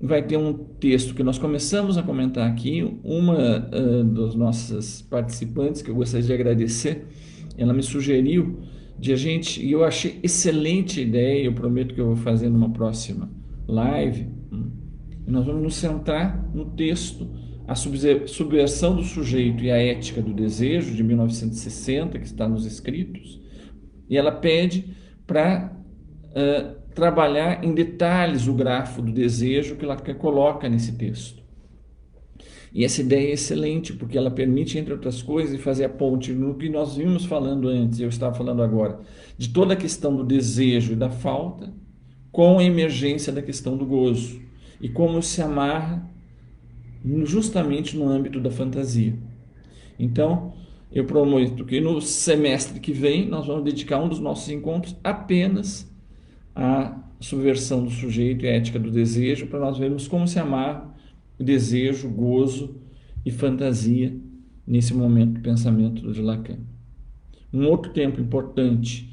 vai ter um texto que nós começamos a comentar aqui. Uma das nossas participantes, que eu gostaria de agradecer, ela me sugeriu de a gente, e eu achei excelente ideia, eu prometo que eu vou fazer numa próxima live. Nós vamos nos centrar no texto A Subversão do Sujeito e a Ética do Desejo, de 1960, que está nos escritos, e ela pede para trabalhar em detalhes o grafo do desejo que Lacan coloca nesse texto. E essa ideia é excelente, porque ela permite, entre outras coisas, fazer a ponte no que nós vimos falando antes, eu estava falando agora, de toda a questão do desejo e da falta, com a emergência da questão do gozo, e como se amarra justamente no âmbito da fantasia. Então, eu prometo que no semestre que vem nós vamos dedicar um dos nossos encontros apenas à subversão do sujeito e a ética do desejo, para nós vermos como se amarra o desejo, gozo e fantasia nesse momento do pensamento de Lacan. Um outro tempo importante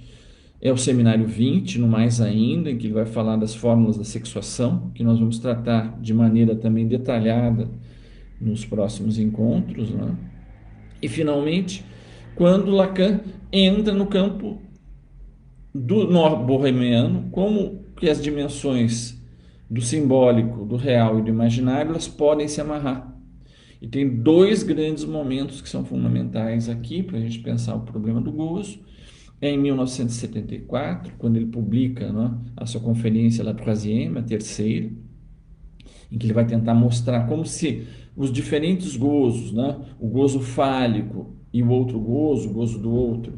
é o seminário 20, no mais ainda, em que ele vai falar das fórmulas da sexuação, que nós vamos tratar de maneira também detalhada nos próximos encontros, né? E, finalmente, quando Lacan entra no campo do bohemiano, como que as dimensões do simbólico, do real e do imaginário, elas podem se amarrar. E tem dois grandes momentos que são fundamentais aqui para a gente pensar o problema do gozo. É em 1974, quando ele publica, né, a sua conferência La Troisième, a terceira, em que ele vai tentar mostrar como se os diferentes gozos, né, o gozo fálico e o outro gozo, o gozo do outro,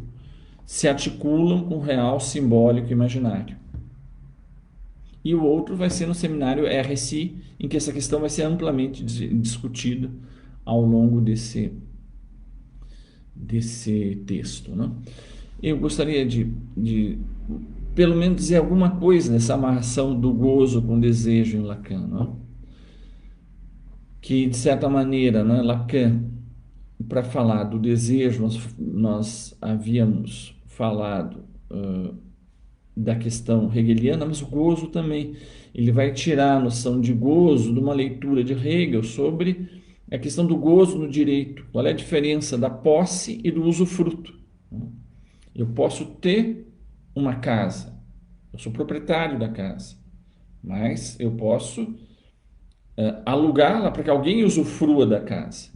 se articulam com o real, simbólico e imaginário. E o outro vai ser no seminário RSI, em que essa questão vai ser amplamente discutida ao longo desse texto, né? Eu gostaria de pelo menos dizer alguma coisa dessa amarração do gozo com o desejo em Lacan, né? Que, de certa maneira, né, Lacan, para falar do desejo, nós havíamos falado da questão hegeliana, mas o gozo também. Ele vai tirar a noção de gozo de uma leitura de Hegel sobre a questão do gozo no direito. Qual é a diferença da posse e do usufruto? Eu posso ter uma casa, eu sou proprietário da casa, mas eu posso alugá-la para que alguém usufrua da casa.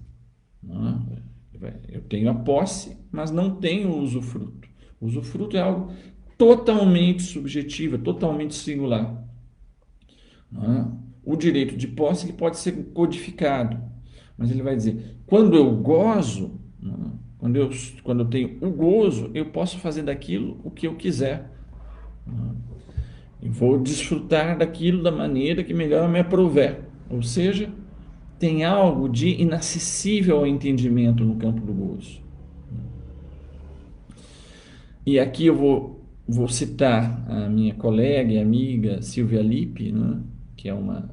Eu tenho a posse, mas não tenho o usufruto. O usufruto é algo totalmente subjetivo, totalmente singular. O direito de posse ele pode ser codificado, mas ele vai dizer, quando eu gozo, quando eu tenho o gozo, eu posso fazer daquilo o que eu quiser. Eu vou desfrutar daquilo da maneira que melhor me aprouver. Ou seja, tem algo de inacessível ao entendimento no campo do gozo. E aqui eu vou citar a minha colega e amiga Silvia Lippi, né, que é uma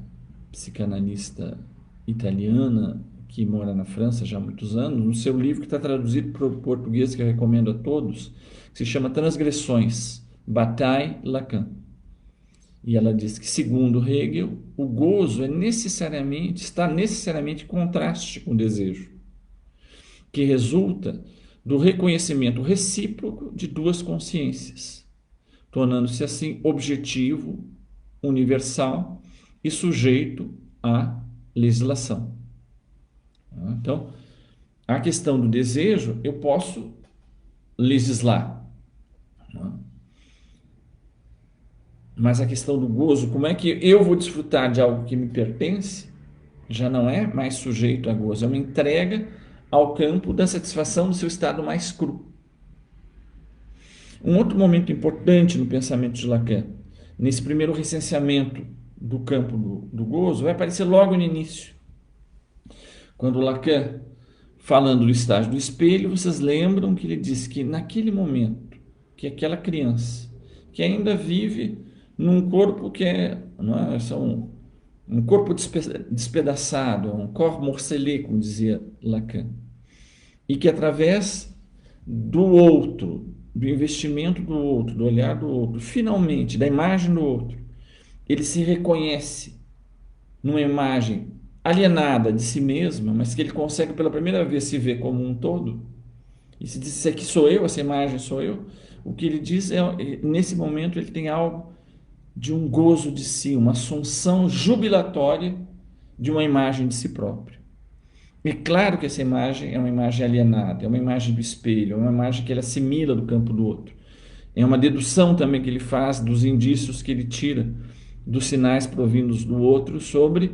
psicanalista italiana que mora na França já há muitos anos, no seu livro que está traduzido para o português, que eu recomendo a todos, que se chama Transgressões, Bataille-Lacan. E ela diz que, segundo Hegel, o gozo está necessariamente em contraste com o desejo, que resulta do reconhecimento recíproco de duas consciências, tornando-se assim objetivo, universal e sujeito à legislação. Então, a questão do desejo, eu posso legislar. Mas a questão do gozo, como é que eu vou desfrutar de algo que me pertence, já não é mais sujeito a gozo, é uma entrega ao campo da satisfação do seu estado mais cru. Um outro momento importante no pensamento de Lacan, nesse primeiro recenseamento do campo do gozo, vai aparecer logo no início. Quando Lacan, falando do estágio do espelho, vocês lembram que ele disse que naquele momento, que aquela criança, que ainda vive num corpo que um corpo despedaçado, um corps morcelé, como dizia Lacan, e que através do outro, do investimento do outro, do olhar do outro, finalmente, da imagem do outro, ele se reconhece numa imagem alienada de si mesmo, mas que ele consegue pela primeira vez se ver como um todo, e se diz, isso aqui sou eu, essa imagem sou eu, o que ele diz é, nesse momento ele tem algo de um gozo de si, uma assunção jubilatória de uma imagem de si próprio. É claro que essa imagem é uma imagem alienada, é uma imagem do espelho, é uma imagem que ele assimila do campo do outro. É uma dedução também que ele faz dos indícios que ele tira dos sinais provindos do outro sobre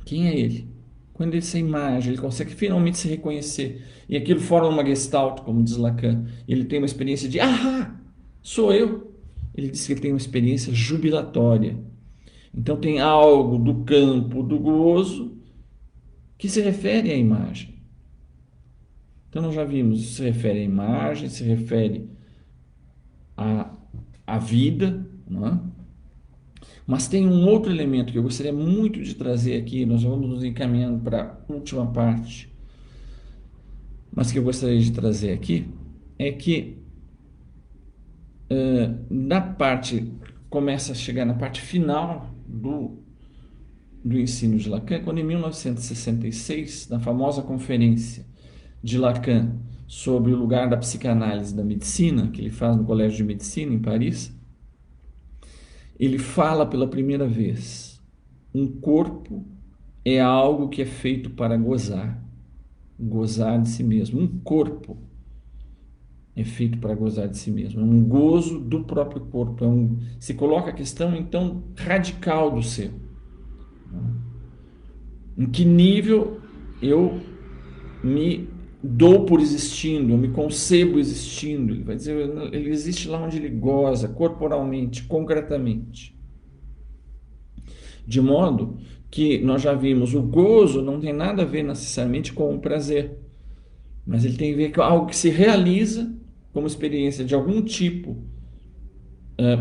quem é ele. Quando essa imagem, ele consegue finalmente se reconhecer, e aquilo forma uma gestalt, como diz Lacan, ele tem uma experiência de, sou eu. Ele diz que ele tem uma experiência jubilatória. Então tem algo do campo do gozo que se refere à imagem. Então nós já vimos, isso se refere à imagem, se refere à vida, não é? Mas tem um outro elemento que eu gostaria muito de trazer aqui, nós vamos nos encaminhando para a última parte, mas que eu gostaria de trazer aqui, é que na parte, começa a chegar na parte final do ensino de Lacan, quando em 1966, na famosa conferência de Lacan sobre o lugar da psicanálise da medicina, que ele faz no Colégio de Medicina em Paris, ele fala pela primeira vez, um corpo é algo que é feito para gozar de si mesmo. Um corpo é feito para gozar de si mesmo, é um gozo do próprio corpo, se coloca a questão então radical do ser. Em que nível eu me dou por existindo, eu me concebo existindo. Ele vai dizer, ele existe lá onde ele goza, corporalmente, concretamente. De modo que nós já vimos, o gozo não tem nada a ver necessariamente com o prazer, mas ele tem a ver com algo que se realiza como experiência de algum tipo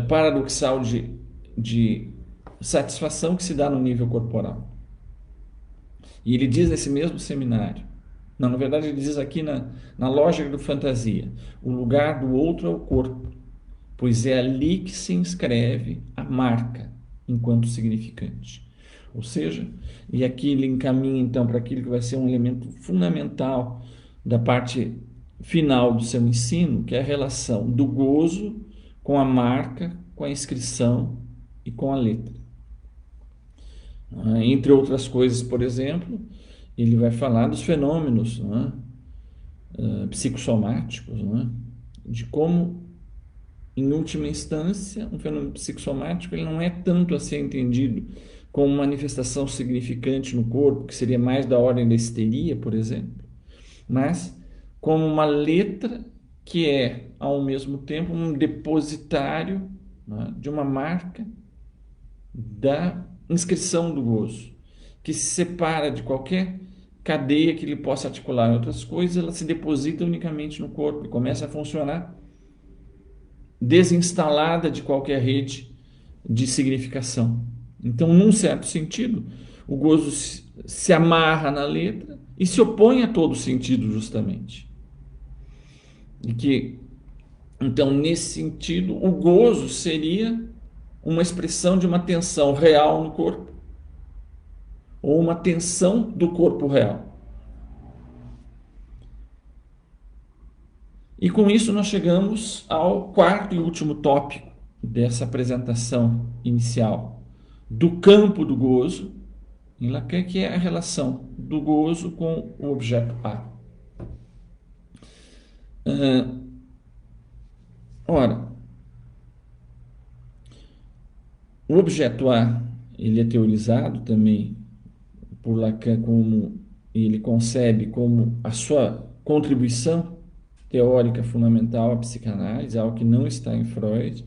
paradoxal de satisfação que se dá no nível corporal. E ele diz nesse mesmo seminário, não, na verdade ele diz aqui na lógica do fantasia, o lugar do outro é o corpo, pois é ali que se inscreve a marca enquanto significante. Ou seja, e aqui ele encaminha então para aquilo que vai ser um elemento fundamental da parte final do seu ensino, que é a relação do gozo com a marca, com a inscrição e com a letra. Entre outras coisas, por exemplo, ele vai falar dos fenômenos psicossomáticos, de como, em última instância, um fenômeno psicossomático ele não é tanto a ser entendido como manifestação significante no corpo, que seria mais da ordem da histeria, por exemplo, mas como uma letra que é, ao mesmo tempo, um depositário de uma marca da inscrição do gozo, que se separa de qualquer cadeia que ele possa articular em outras coisas, ela se deposita unicamente no corpo e começa a funcionar desinstalada de qualquer rede de significação. Então, num certo sentido, o gozo se amarra na letra e se opõe a todo sentido, justamente. E que, então, nesse sentido, o gozo seria uma expressão de uma tensão real no corpo, ou uma tensão do corpo real. E com isso nós chegamos ao quarto e último tópico dessa apresentação inicial, do campo do gozo, em Lacan, que é a relação do gozo com o objeto A. Ora, o objeto A, ele é teorizado também por Lacan como ele concebe como a sua contribuição teórica fundamental à psicanálise, algo que não está em Freud,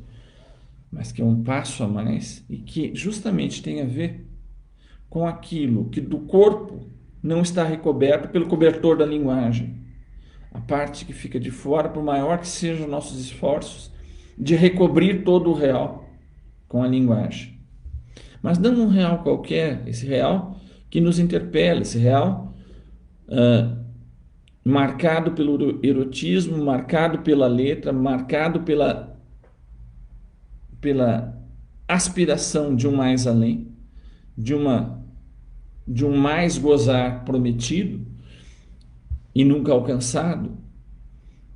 mas que é um passo a mais e que justamente tem a ver com aquilo que do corpo não está recoberto pelo cobertor da linguagem. A parte que fica de fora, por maior que sejam nossos esforços de recobrir todo o real com a linguagem. Mas não um real qualquer, esse real que nos interpela, esse real marcado pelo erotismo, marcado pela letra, marcado pela aspiração de um mais além, de um mais gozar prometido e nunca alcançado,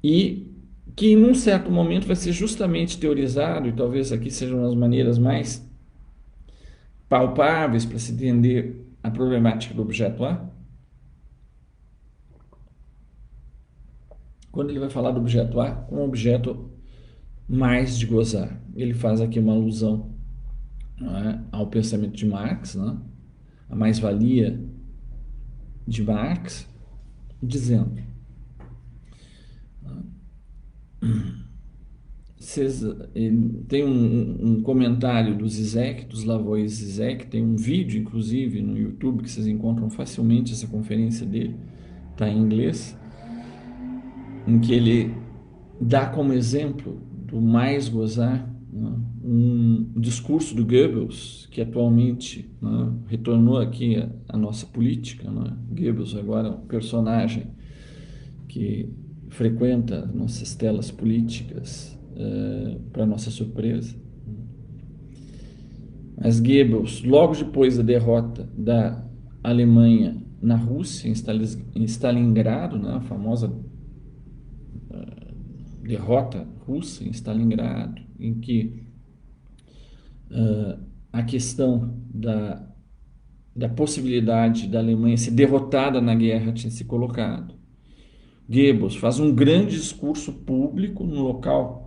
e que em um certo momento vai ser justamente teorizado, e talvez aqui sejam as maneiras mais palpáveis para se entender a problemática do objeto A. Quando ele vai falar do objeto A, um objeto mais de gozar. Ele faz aqui uma alusão, não é, ao pensamento de Marx, não é? A mais-valia de Marx, dizendo: tem um comentário do Zizek, do Slavoj Zizek, tem um vídeo, inclusive, no YouTube, que vocês encontram facilmente essa conferência dele, está em inglês, em que ele dá como exemplo do mais gozar, né, um discurso do Goebbels, que atualmente, né, retornou aqui a nossa política. Né? Goebbels agora é um personagem que frequenta nossas telas políticas, para nossa surpresa. Mas Goebbels, logo depois da derrota da Alemanha na Rússia, em Stalingrado, né, a famosa derrota russa em Stalingrado, em que a questão da possibilidade da Alemanha ser derrotada na guerra tinha se colocado. Goebbels faz um grande discurso público no local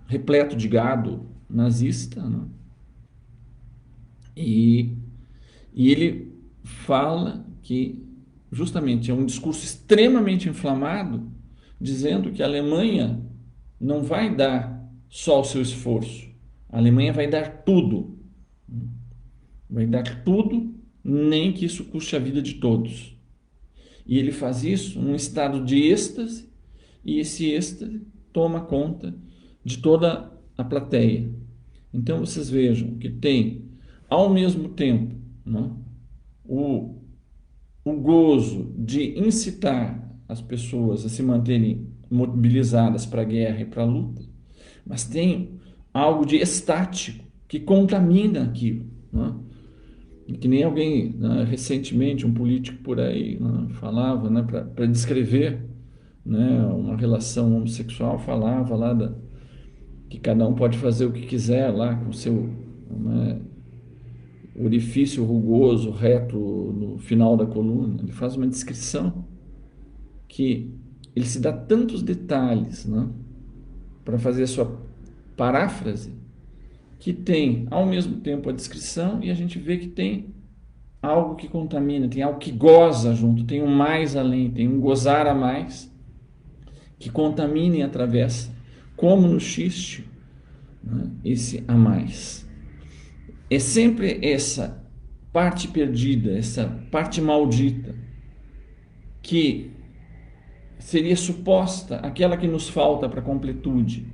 repleto de gado nazista, né? E ele fala que justamente é um discurso extremamente inflamado, dizendo que a Alemanha não vai dar só o seu esforço, a Alemanha vai dar tudo. Vai dar tudo, nem que isso custe a vida de todos. E ele faz isso num estado de êxtase, e esse êxtase toma conta de toda a plateia. Então vocês vejam que tem, ao mesmo tempo, né, o gozo de incitar as pessoas a se manterem mobilizadas para a guerra e para a luta, mas tem algo de estático que contamina aquilo. Né? Que nem alguém, né, recentemente, um político por aí, né, falava, né, para descrever, né, uma relação homossexual, falava lá que cada um pode fazer o que quiser lá com o seu, né, orifício rugoso, reto no final da coluna. Ele faz uma descrição que ele se dá tantos detalhes, né, para fazer a sua paráfrase, que tem ao mesmo tempo a descrição e a gente vê que tem algo que contamina, tem algo que goza junto, tem um mais além, tem um gozar a mais que contamina e atravessa, como no xiste, né, esse a mais. É sempre essa parte perdida, essa parte maldita, que seria suposta aquela que nos falta para a completude,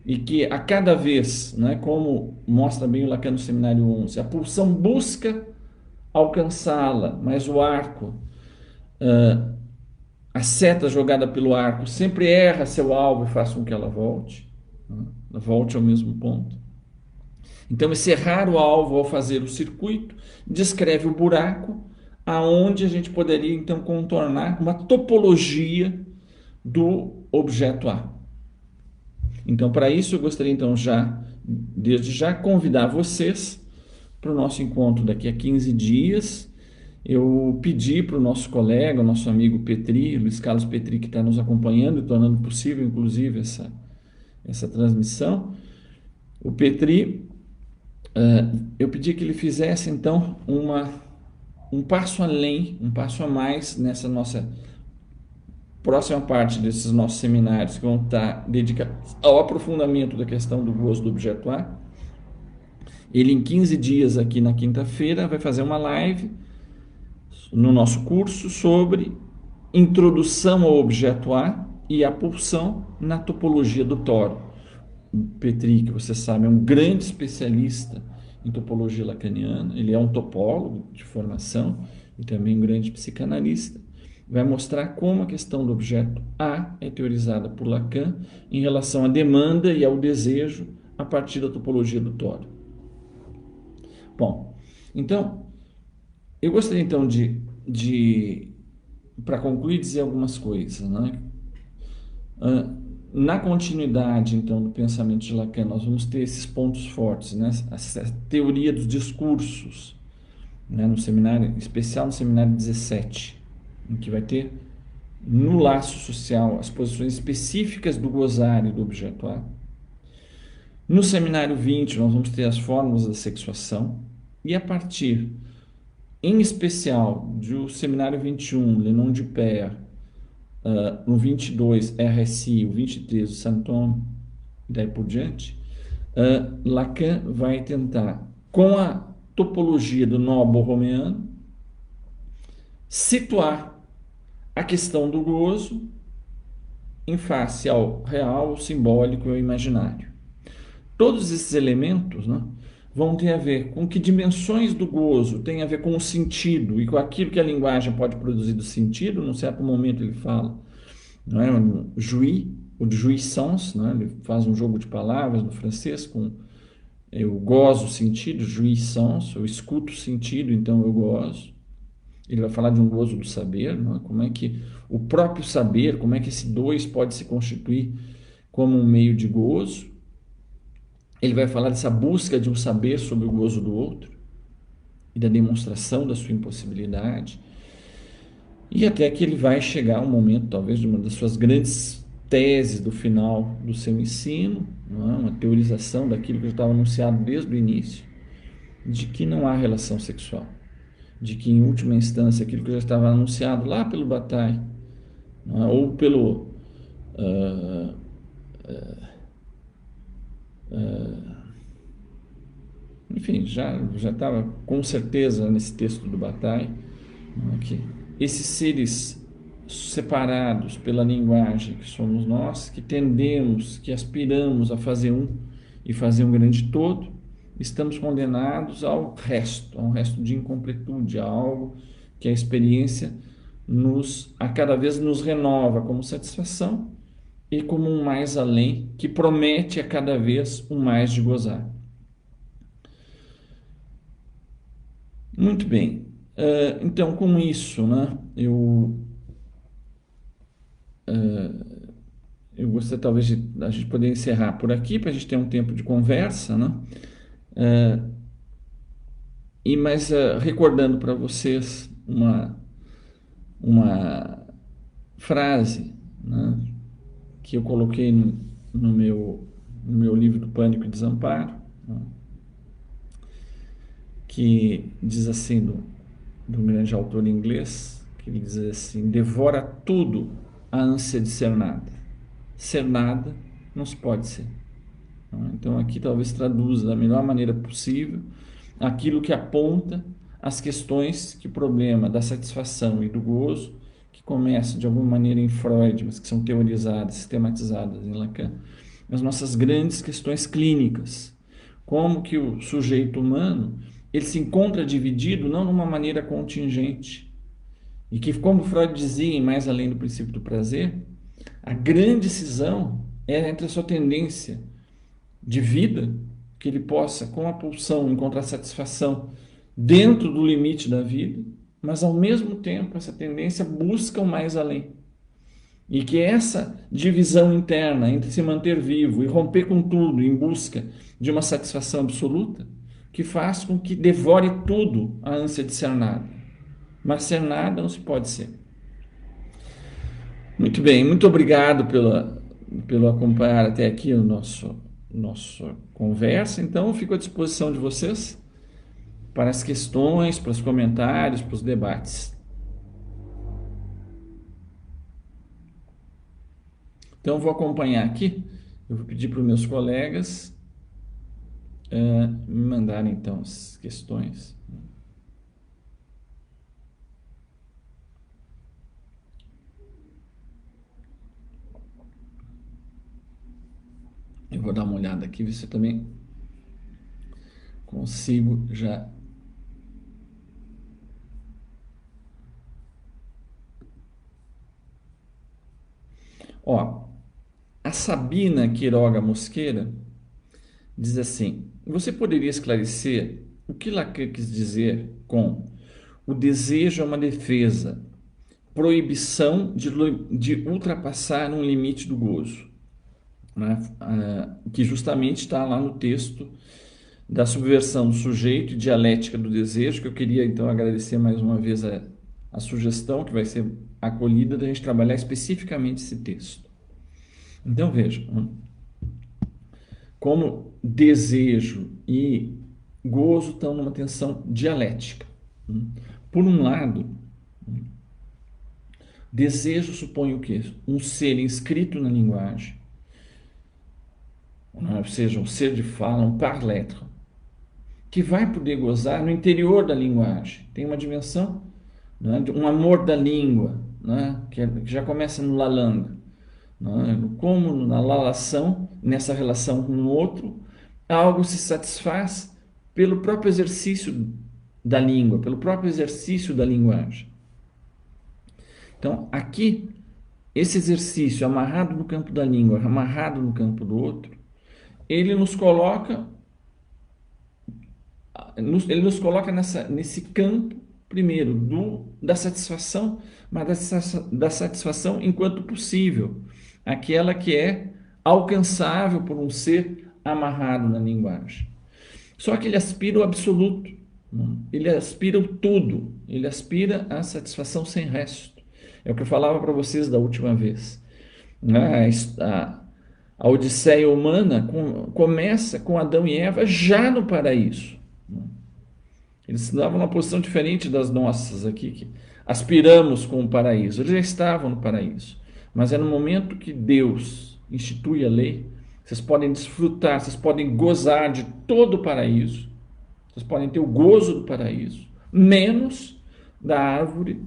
e que a cada vez, né, como mostra bem o Lacan no Seminário 11, a pulsão busca alcançá-la, mas o arco, a seta jogada pelo arco sempre erra seu alvo e faz com que ela volte, né? Ela volte ao mesmo ponto. Então, esse errar o alvo ao fazer o circuito descreve o buraco aonde a gente poderia então contornar uma topologia do objeto A. Então, para isso, eu gostaria então desde já, convidar vocês para o nosso encontro daqui a 15 dias. Eu pedi para o nosso colega, o nosso amigo Petri, Luiz Carlos Petri, que está nos acompanhando e tornando possível, inclusive, essa transmissão. O Petri, eu pedi que ele fizesse então um passo além, um passo a mais nessa nossa próxima parte desses nossos seminários, que vão estar dedicados ao aprofundamento da questão do gozo do objeto A. Ele, em 15 dias, aqui na quinta-feira, vai fazer uma live no nosso curso sobre introdução ao objeto A e a pulsão na topologia do tório. Petri, que você sabe, é um grande especialista em topologia lacaniana, ele é um topólogo de formação e também um grande psicanalista. Vai mostrar como a questão do objeto A é teorizada por Lacan em relação à demanda e ao desejo a partir da topologia do tório. Bom, então, eu gostaria então para concluir, dizer algumas coisas, né? Na continuidade, então, do pensamento de Lacan, nós vamos ter esses pontos fortes, né? A teoria dos discursos, né? No seminário, em especial no seminário 17, em que vai ter, no laço social, as posições específicas do gozar e do objeto A. No seminário 20, nós vamos ter as fórmulas da sexuação, e a partir, em especial, do seminário 21, Lenon de Père, no 22, RSI, o 23, o Saint-Thome, e daí por diante, Lacan vai tentar, com a topologia do nó borromeano, situar a questão do gozo em face ao real, ao simbólico e ao imaginário. Todos esses elementos, né, vão ter a ver com que dimensões do gozo tem a ver com o sentido e com aquilo que a linguagem pode produzir do sentido. Num certo momento ele fala, não é, jouir, ou de jouissance, né, ele faz um jogo de palavras no francês com eu gozo o sentido, jouissance, eu escuto o sentido, então eu gozo. Ele vai falar de um gozo do saber, né, como é que o próprio saber, como é que esse dois pode se constituir como um meio de gozo. Ele vai falar dessa busca de um saber sobre o gozo do outro e da demonstração da sua impossibilidade. E até que ele vai chegar um momento, talvez, de uma das suas grandes teses do final do seu ensino, não é? Uma teorização daquilo que já estava anunciado desde o início, de que não há relação sexual, de que, em última instância, aquilo que já estava anunciado lá pelo Bataille, não é? Ou pelo... enfim, já estava com certeza nesse texto do Bataille, que esses seres separados pela linguagem que somos nós, que tendemos, que aspiramos a fazer e fazer um grande todo, estamos condenados a um resto de incompletude, a algo que a experiência a cada vez nos renova como satisfação e como um mais além que promete a cada vez um mais de gozar. Muito bem. Então, com isso, né, eu gostaria talvez de a gente poder encerrar por aqui, para a gente ter um tempo de conversa, né? Mas recordando para vocês uma frase, né, que eu coloquei no meu livro do Pânico e Desamparo, né, que diz assim, de um grande autor inglês, que ele diz assim: devora tudo a ânsia de ser nada. Ser nada não se pode ser. Então aqui talvez traduza da melhor maneira possível aquilo que aponta as questões que o problema da satisfação e do gozo, que começa de alguma maneira em Freud, mas que são teorizadas, sistematizadas em Lacan, as nossas grandes questões clínicas. Como que o sujeito humano ele se encontra dividido não numa maneira contingente. E que, como Freud dizia em Mais Além do Princípio do Prazer, a grande cisão é entre a sua tendência de vida, que ele possa, com a pulsão, encontrar satisfação dentro do limite da vida, mas ao mesmo tempo essa tendência busca o mais além. E que essa divisão interna entre se manter vivo e romper com tudo em busca de uma satisfação absoluta, que faz com que devore tudo a ânsia de ser nada. Mas ser nada não se pode ser. Muito bem, muito obrigado pelo acompanhar até aqui o nossa conversa. Então, fico à disposição de vocês para as questões, para os comentários, para os debates. Então, vou acompanhar aqui. Eu vou pedir para os meus colegas me mandarem, então, as questões. Eu vou dar uma olhada aqui, ver se eu também consigo já. Ó, a Sabina Quiroga Mosqueira diz assim: você poderia esclarecer o que Lacan quis dizer com o desejo é uma defesa, proibição de ultrapassar um limite do gozo, né? Que justamente está lá no texto da subversão do sujeito e dialética do desejo, que eu queria então agradecer mais uma vez a sugestão que vai ser acolhida da gente trabalhar especificamente esse texto. Então veja, como desejo e gozo estão numa tensão dialética. Por um lado, desejo supõe o quê? Um ser inscrito na linguagem, ou seja, um ser de fala, um par-lettre, que vai poder gozar no interior da linguagem. Tem uma dimensão, né, de um amor da língua, né, que já começa no la langue, né, como na lalação, nessa relação com o outro, algo se satisfaz pelo próprio exercício da língua, pelo próprio exercício da linguagem. Então, aqui, esse exercício amarrado no campo da língua, amarrado no campo do outro, ele nos coloca nesse campo, primeiro, da satisfação, mas da satisfação enquanto possível, aquela que é alcançável por um ser amarrado na linguagem. Só que ele aspira o absoluto, ele aspira o tudo, ele aspira a satisfação sem resto. É o que eu falava para vocês da última vez. A Odisseia humana começa com Adão e Eva já no paraíso. Eles estavam numa posição diferente das nossas aqui, que aspiramos com o paraíso. Eles já estavam no paraíso. Mas é no momento que Deus institui a lei, vocês podem desfrutar, vocês podem gozar de todo o paraíso, vocês podem ter o gozo do paraíso, menos da árvore,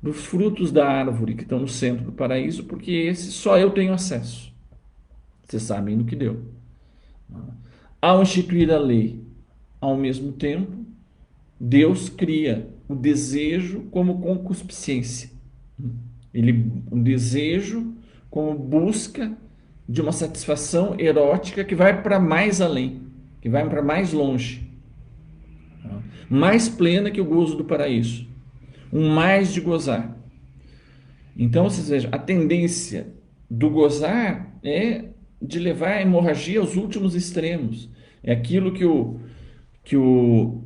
dos frutos da árvore que estão no centro do paraíso, porque esse só eu tenho acesso. Vocês sabem do que deu. Ao instituir a lei, ao mesmo tempo, Deus cria o desejo como concupiscência. O desejo como busca de uma satisfação erótica que vai para mais além, que vai para mais longe, mais plena que o gozo do paraíso, um mais de gozar. Então, vocês vejam, a tendência do gozar é de levar a hemorragia aos últimos extremos. É aquilo que o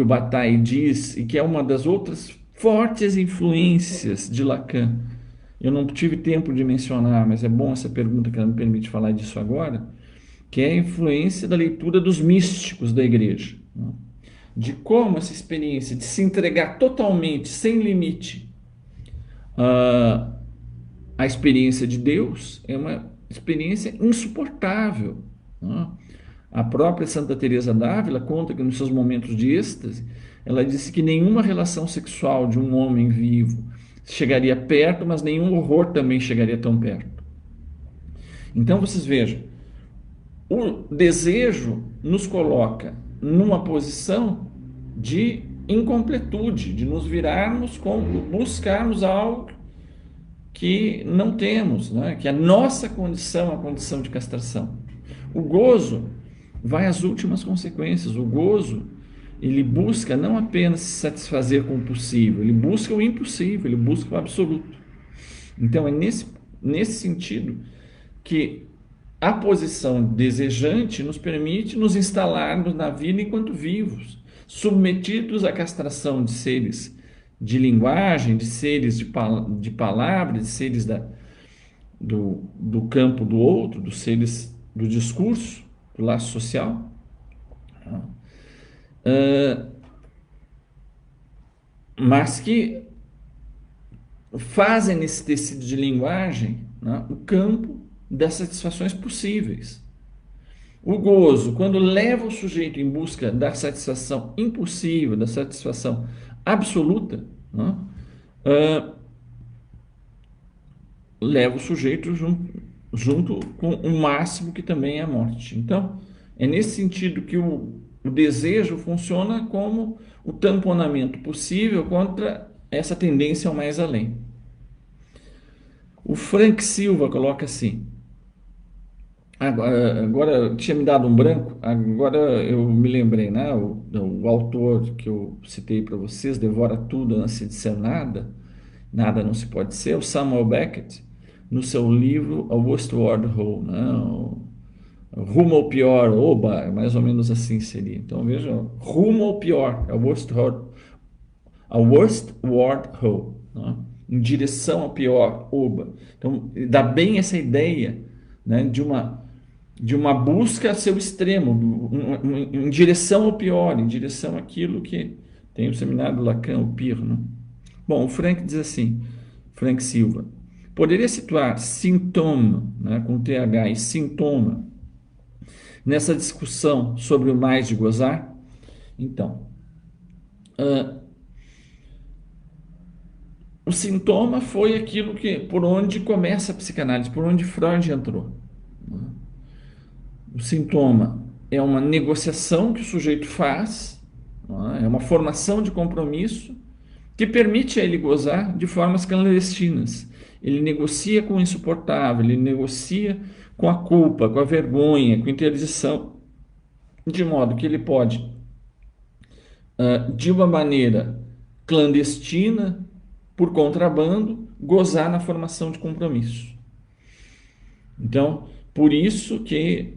Bataille diz, e que é uma das outras fortes influências de Lacan. Eu não tive tempo de mencionar, mas é bom essa pergunta que ela me permite falar disso agora, que é a influência da leitura dos místicos da igreja, né? De como essa experiência de se entregar totalmente, sem limite, a experiência de Deus é uma experiência insuportável, né? A própria Santa Teresa d'Ávila conta que nos seus momentos de êxtase, ela disse que nenhuma relação sexual de um homem vivo chegaria perto, mas nenhum horror também chegaria tão perto. Então vocês vejam, o desejo nos coloca numa posição de incompletude, de nos virarmos, buscarmos algo que não temos, né? Que a nossa condição é a condição de castração. O gozo vai às últimas consequências. O gozo, ele busca não apenas se satisfazer com o possível, ele busca o impossível, ele busca o absoluto. Então é nesse sentido que a posição desejante nos permite nos instalarmos na vida enquanto vivos, submetidos à castração de seres de linguagem, de seres de palavra, de seres do campo do outro, dos seres do discurso, do laço social. Mas que fazem nesse tecido de linguagem, né, o campo das satisfações possíveis. O gozo, quando leva o sujeito em busca da satisfação impossível, da satisfação absoluta, né, leva o sujeito junto com o máximo, que também é a morte. Então, é nesse sentido que o desejo funciona como o tamponamento possível contra essa tendência ao mais além. O Frank Silva coloca assim: agora tinha me dado um branco, agora eu me lembrei, né? O autor que eu citei para vocês, Devora Tudo Antes de Ser Nada, Nada Não Se Pode Ser, o Samuel Beckett, no seu livro A Worst Word Whole, né? Rumo ao Pior, oba, mais ou menos assim seria. Então veja, rumo ao pior, a worst word whole, né? Em direção ao pior, oba. Então dá bem essa ideia, né, de uma busca a seu extremo, em direção ao pior, em direção àquilo que tem o seminário do Lacan, o PIR, né? Bom, o Frank diz assim, Frank Silva, poderia situar sintoma, né, com TH, e sintoma, nessa discussão sobre o mais de gozar? Então, o sintoma foi aquilo por onde começa a psicanálise, por onde Freud entrou. O sintoma é uma negociação que o sujeito faz, é uma formação de compromisso que permite a ele gozar de formas clandestinas. Ele negocia com o insuportável, ele negocia com a culpa, com a vergonha, com a interdição, de modo que ele pode, de uma maneira clandestina, por contrabando, gozar na formação de compromisso. Então, por isso que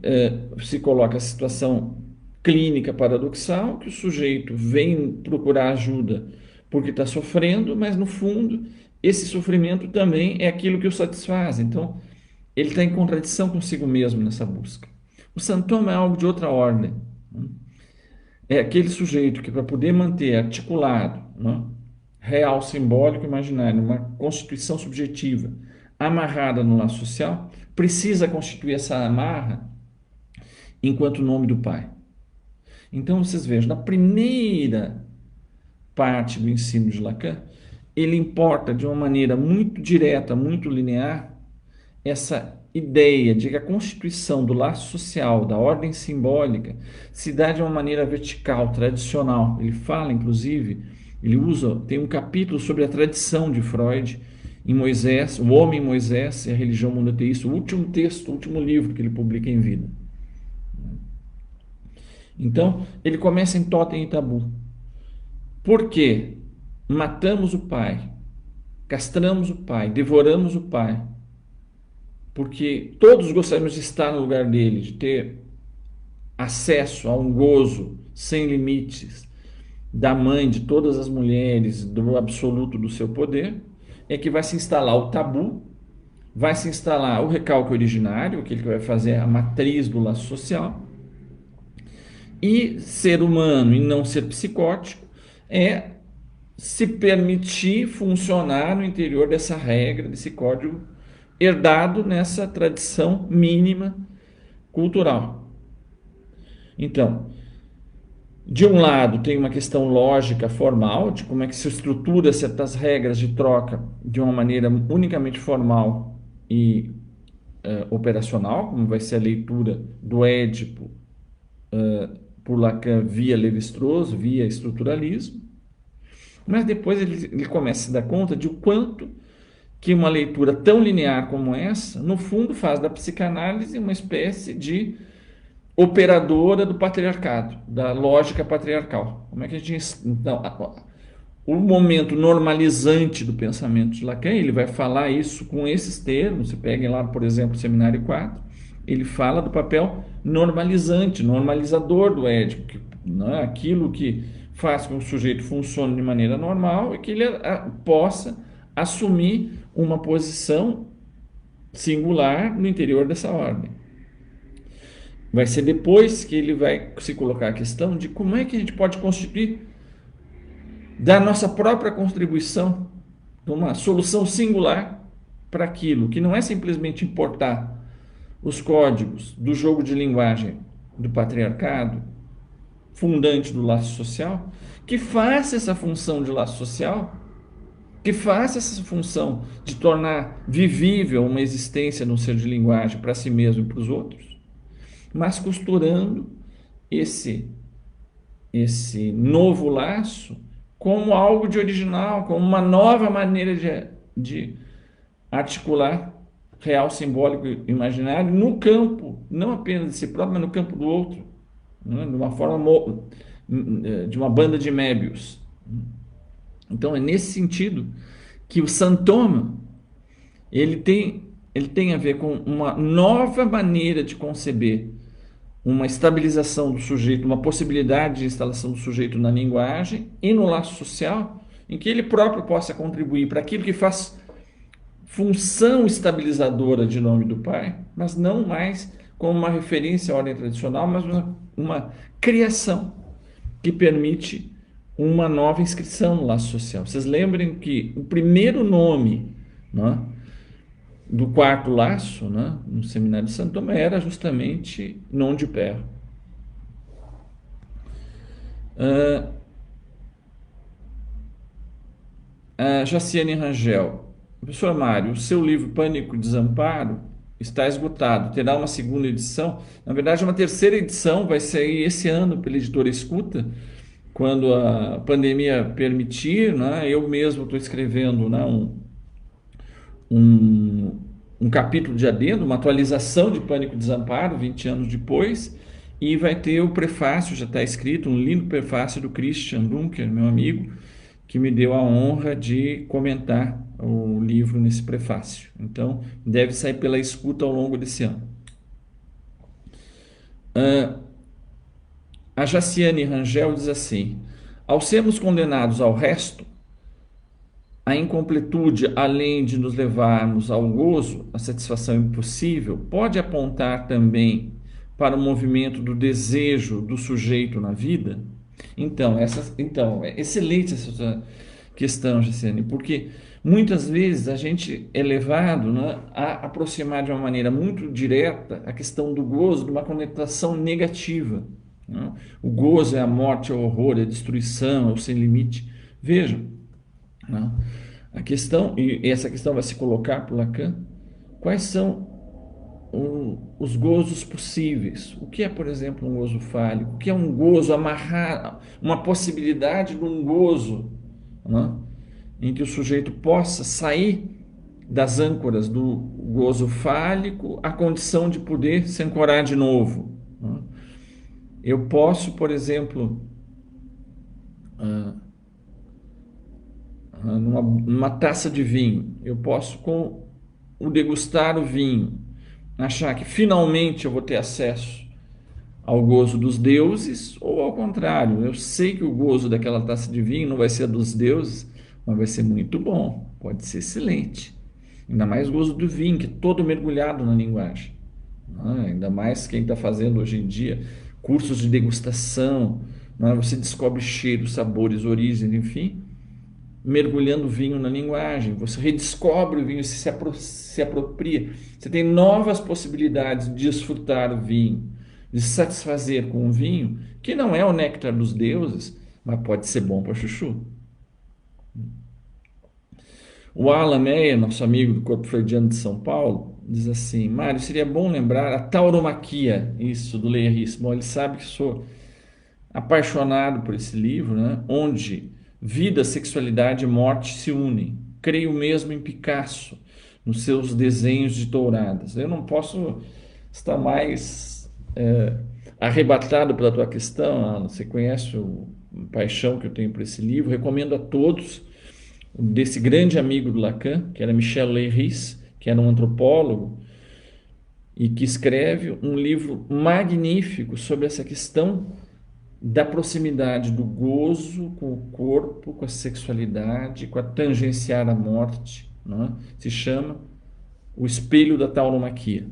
se coloca a situação clínica paradoxal, que o sujeito vem procurar ajuda porque está sofrendo, mas no fundo esse sofrimento também é aquilo que o satisfaz. Então, ele está em contradição consigo mesmo nessa busca. O sintoma é algo de outra ordem. É aquele sujeito que, para poder manter articulado, né, real, simbólico, imaginário, uma constituição subjetiva amarrada no laço social, precisa constituir essa amarra enquanto nome do pai. Então, vocês vejam, na primeira parte do ensino de Lacan, ele importa de uma maneira muito direta, muito linear, essa ideia de que a constituição do laço social, da ordem simbólica, se dá de uma maneira vertical, tradicional. Ele fala, inclusive, tem um capítulo sobre a tradição de Freud em Moisés, O Homem Moisés e a Religião Monoteísta, o último texto, o último livro que ele publica em vida. Então, ele começa em Totem e Tabu. Por quê? Matamos o pai, castramos o pai, devoramos o pai, porque todos gostaríamos de estar no lugar dele, de ter acesso a um gozo sem limites da mãe de todas as mulheres, do absoluto do seu poder. É que vai se instalar o tabu, vai se instalar o recalque originário, aquele que vai fazer a matriz do laço social. E ser humano e não ser psicótico é se permitir funcionar no interior dessa regra, desse código herdado nessa tradição mínima cultural. Então, de um lado tem uma questão lógica formal, de como é que se estrutura certas regras de troca de uma maneira unicamente formal e operacional, como vai ser a leitura do Édipo, por Lacan via Lévi-Strauss, via estruturalismo, mas depois ele começa a se dar conta de o quanto que uma leitura tão linear como essa, no fundo, faz da psicanálise uma espécie de operadora do patriarcado, da lógica patriarcal. Como é que a gente... Então, o momento normalizante do pensamento de Lacan, ele vai falar isso com esses termos. Você peguem lá, por exemplo, o Seminário 4, ele fala do papel normalizante, normalizador do Édipo, que, né, aquilo que faz com que o sujeito funcione de maneira normal e que ele possa assumir uma posição singular no interior dessa ordem. Vai ser depois que ele vai se colocar a questão de como é que a gente pode constituir da nossa própria contribuição uma solução singular para aquilo, que não é simplesmente importar os códigos do jogo de linguagem do patriarcado, fundante do laço social, que faça essa função de laço social, que faça essa função de tornar vivível uma existência no ser de linguagem para si mesmo e para os outros, mas costurando esse novo laço como algo de original, como uma nova maneira de articular real, simbólico e imaginário no campo, não apenas de si próprio, mas no campo do outro, né? De uma forma, de uma banda de Mébius. Então é nesse sentido que o Santoma ele tem a ver com uma nova maneira de conceber uma estabilização do sujeito, uma possibilidade de instalação do sujeito na linguagem e no laço social, em que ele próprio possa contribuir para aquilo que faz função estabilizadora de nome do pai, mas não mais como uma referência à ordem tradicional, mas uma criação que permite uma nova inscrição no laço social. Vocês lembrem que o primeiro nome, né, do quarto laço, né, no Seminário de Santo Tomé, era justamente non de père. Jaciane Rangel. Professor Mário, o seu livro Pânico e Desamparo está esgotado. Terá uma segunda edição? Na verdade, uma terceira edição vai sair esse ano pela editora Escuta, quando a pandemia permitir, né? Eu mesmo estou escrevendo, né, um capítulo de adendo, uma atualização de Pânico e Desamparo, 20 anos depois, e vai ter o prefácio, já está escrito, um lindo prefácio do Christian Dunker, meu amigo, que me deu a honra de comentar o livro nesse prefácio. Então, deve sair pela Escuta ao longo desse ano. A Jaciane Rangel diz assim: ao sermos condenados ao resto, a incompletude, além de nos levarmos ao gozo, a satisfação impossível, pode apontar também para o movimento do desejo do sujeito na vida? Então, é excelente essa questão, Jaciane, porque muitas vezes a gente é levado, né, a aproximar de uma maneira muito direta a questão do gozo de uma conotação negativa. Né? O gozo é a morte, é o horror, é a destruição, é o sem limite. Vejam, né? A questão, e essa questão vai se colocar por Lacan, quais são os gozos possíveis? O que é, por exemplo, um gozo fálico? O que é um gozo amarrar, uma possibilidade de um gozo, né, em que o sujeito possa sair das âncoras do gozo fálico à condição de poder se ancorar de novo, né? Eu posso, por exemplo, numa taça de vinho, eu posso, com o degustar o vinho, achar que finalmente eu vou ter acesso ao gozo dos deuses, ou ao contrário, eu sei que o gozo daquela taça de vinho não vai ser dos deuses, mas vai ser muito bom, pode ser excelente. Ainda mais o gozo do vinho, que é todo mergulhado na linguagem. Ainda mais quem está fazendo hoje em dia cursos de degustação, você descobre cheiros, sabores, origens, enfim, mergulhando o vinho na linguagem, você redescobre o vinho, se apropria, você tem novas possibilidades de desfrutar o vinho, de se satisfazer com o vinho, que não é o néctar dos deuses, mas pode ser bom para chuchu. O Alan Meyer, nosso amigo do Corpo Freudiano de São Paulo, diz assim: Mário, seria bom lembrar a tauromaquia, isso, do Leia-Risse. Bom, ele sabe que sou apaixonado por esse livro, né? Onde vida, sexualidade e morte se unem. Creio mesmo em Picasso, nos seus desenhos de touradas. Eu não posso estar mais arrebatado pela tua questão, Alan. Você conhece a paixão que eu tenho por esse livro. Recomendo a todos, desse grande amigo do Lacan, que era Michel Leiris, que era um antropólogo, e que escreve um livro magnífico sobre essa questão da proximidade do gozo com o corpo, com a sexualidade, com a tangenciar a morte, não é? Se chama O Espelho da Tauromaquia.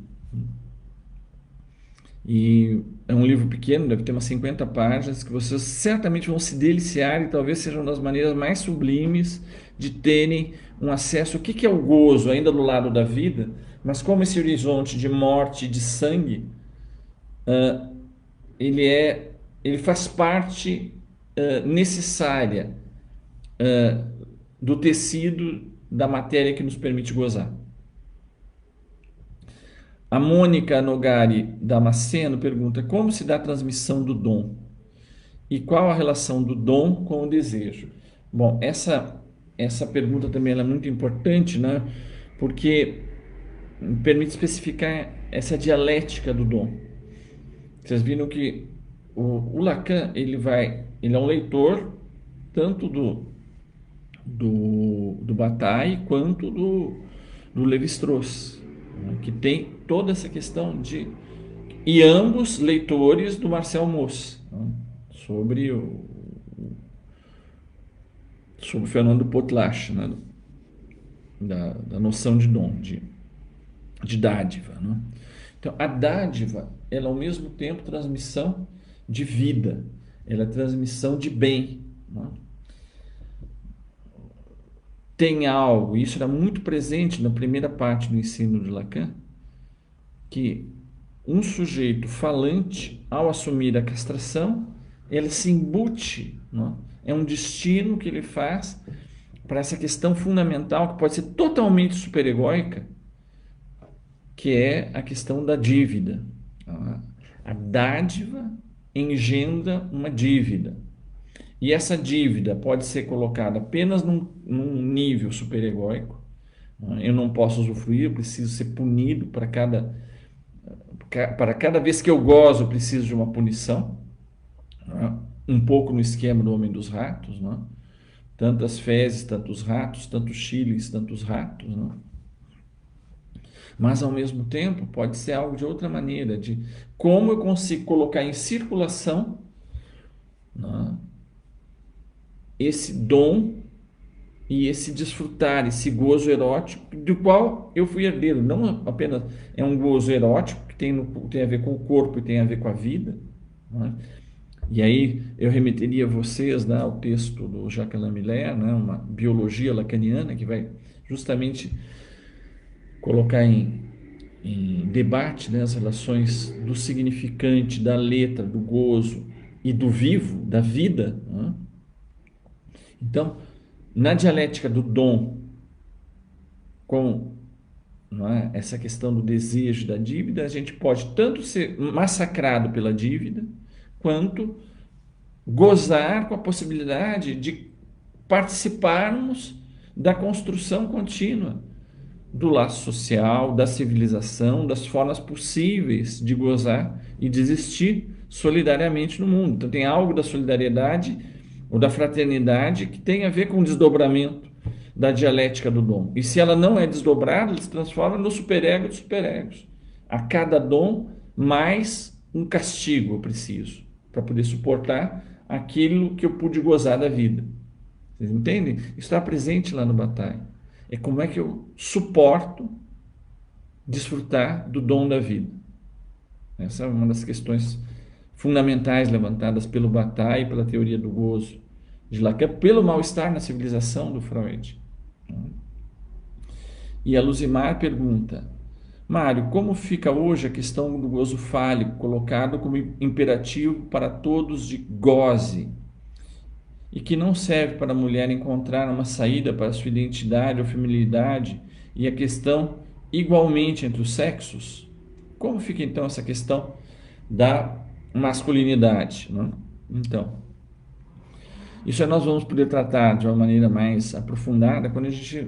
E é um livro pequeno, deve ter umas 50 páginas, que vocês certamente vão se deliciar e talvez seja uma das maneiras mais sublimes de terem um acesso. O que é o gozo, ainda do lado da vida, mas como esse horizonte de morte e de sangue, ele faz parte necessária do tecido da matéria que nos permite gozar. A Mônica Nogari Damasceno pergunta: como se dá a transmissão do dom? E qual a relação do dom com o desejo? Bom, essa pergunta também é muito importante, né? Porque permite especificar essa dialética do dom. Vocês viram que o Lacan, ele é um leitor tanto do Bataille quanto do Lévi-Strauss, né? Que tem toda essa questão e ambos leitores do Marcel Mauss, né? sobre o Fernando Potlatch, né? da noção de dom, de dádiva, né? Então, a dádiva, ela é ao mesmo tempo transmissão de vida, ela é transmissão de bem, né? Tem algo, isso era muito presente na primeira parte do ensino de Lacan, que um sujeito falante, ao assumir a castração, ele se embute, né? É um destino que ele faz para essa questão fundamental, que pode ser totalmente superegóica, que é a questão da dívida. A dádiva engendra uma dívida. E essa dívida pode ser colocada apenas num nível superegóico. Eu não posso usufruir, eu preciso ser punido para cada vez que eu gozo, eu preciso de uma punição. Um pouco no esquema do Homem dos Ratos, né? Tantas fezes, tantos ratos, tantos chiles, tantos ratos, né? Mas, ao mesmo tempo, pode ser algo de outra maneira, de como eu consigo colocar em circulação, né, esse dom e esse desfrutar, esse gozo erótico, do qual eu fui herdeiro. Não apenas é um gozo erótico que tem a ver com o corpo e tem a ver com a vida, né? E aí eu remeteria vocês, né, ao texto do Jacques Alain Miller, né, uma biologia lacaniana, que vai justamente colocar em debate, né, as relações do significante, da letra, do gozo e do vivo, da vida, né? Então, na dialética do dom com, não é, essa questão do desejo, da dívida, a gente pode tanto ser massacrado pela dívida, quanto gozar com a possibilidade de participarmos da construção contínua do laço social, da civilização, das formas possíveis de gozar e de existir solidariamente no mundo. Então tem algo da solidariedade ou da fraternidade que tem a ver com o desdobramento da dialética do dom. E se ela não é desdobrada, ela se transforma no superego dos superegos. A cada dom, mais um castigo eu preciso, para poder suportar aquilo que eu pude gozar da vida. Vocês entendem? Isso está presente lá no Bataille. É como é que eu suporto desfrutar do dom da vida. Essa é uma das questões fundamentais levantadas pelo Bataille e pela teoria do gozo de Lacan, pelo mal-estar na civilização do Freud. E a Luzimar pergunta: Mário, como fica hoje a questão do gozo fálico colocado como imperativo para todos de goze e que não serve para a mulher encontrar uma saída para sua identidade ou feminilidade e a questão igualmente entre os sexos? Como fica então essa questão da masculinidade, né? Então, isso aí nós vamos poder tratar de uma maneira mais aprofundada quando a gente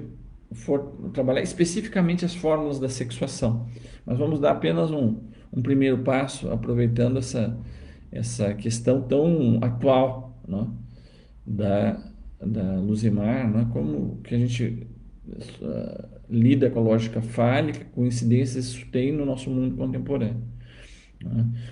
for trabalhar especificamente as fórmulas da sexuação. Mas vamos dar apenas um primeiro passo, aproveitando essa questão tão atual, né, da Luzimar, né, como que a gente lida com a lógica fálica, coincidências isso tem no nosso mundo contemporâneo.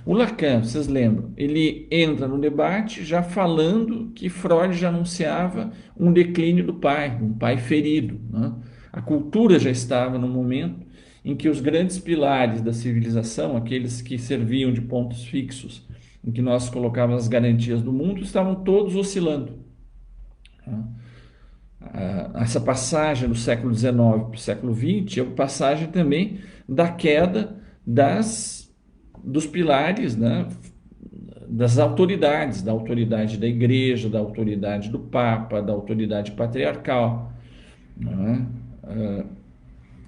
O Lacan, vocês lembram, ele entra no debate já falando que Freud já anunciava um declínio do pai, um pai ferido, né? A cultura já estava no momento em que os grandes pilares da civilização, aqueles que serviam de pontos fixos, em que nós colocávamos as garantias do mundo, estavam todos oscilando. Essa passagem do século XIX para o século XX é uma passagem também da queda dos pilares, né, das autoridades, da autoridade da igreja, da autoridade do Papa, da autoridade patriarcal, né?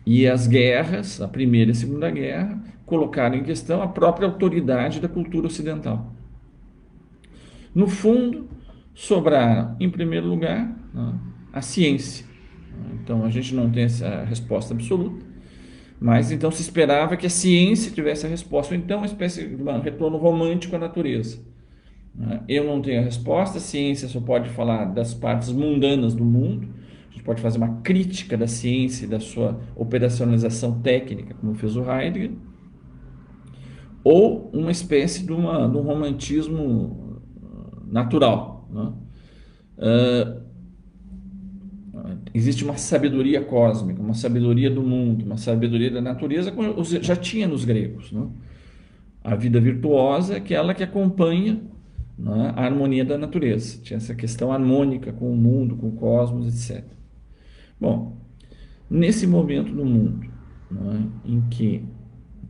E as guerras, a Primeira e a Segunda Guerra, colocaram em questão a própria autoridade da cultura ocidental. No fundo, sobraram, em primeiro lugar, né, a ciência. Então, a gente não tem essa resposta absoluta, mas então se esperava que a ciência tivesse a resposta, ou então uma espécie de um retorno romântico à natureza. Eu não tenho a resposta, a ciência só pode falar das partes mundanas do mundo, a gente pode fazer uma crítica da ciência e da sua operacionalização técnica, como fez o Heidegger, ou uma espécie de um romantismo natural, né? Existe uma sabedoria cósmica, uma sabedoria do mundo, uma sabedoria da natureza, como já tinha nos gregos, né? A vida virtuosa é aquela que acompanha, né, a harmonia da natureza. Tinha essa questão harmônica com o mundo, com o cosmos, etc. Bom, nesse momento do mundo, né, em que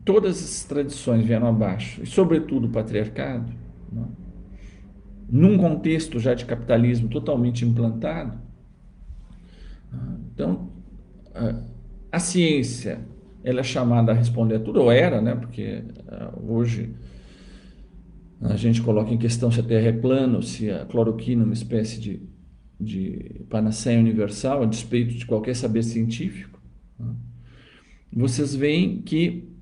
todas as tradições vieram abaixo, e sobretudo o patriarcado, né, num contexto já de capitalismo totalmente implantado, então a ciência ela é chamada a responder a tudo, ou era, né, porque hoje a gente coloca em questão se a Terra é plana ou se a cloroquina é uma espécie de panaceia universal, a despeito de qualquer saber científico, né? Vocês veem que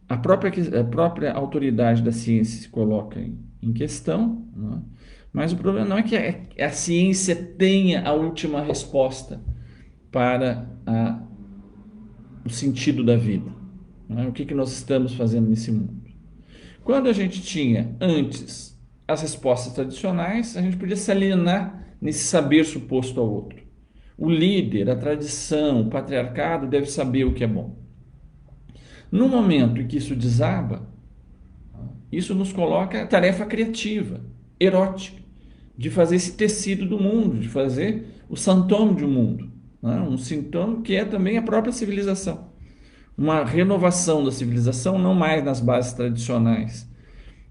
a própria autoridade da ciência se coloca em questão, né? Mas o problema não é que a ciência tenha a última resposta para o sentido da vida, né? O que nós estamos fazendo nesse mundo? Quando a gente tinha antes as respostas tradicionais, a gente podia se alienar nesse saber suposto ao outro. O líder, a tradição, o patriarcado deve saber o que é bom. No momento em que isso desaba, isso nos coloca a tarefa criativa, erótica, de fazer esse tecido do mundo, de fazer o sintoma do mundo, né? Um sintoma que é também a própria civilização. Uma renovação da civilização, não mais nas bases tradicionais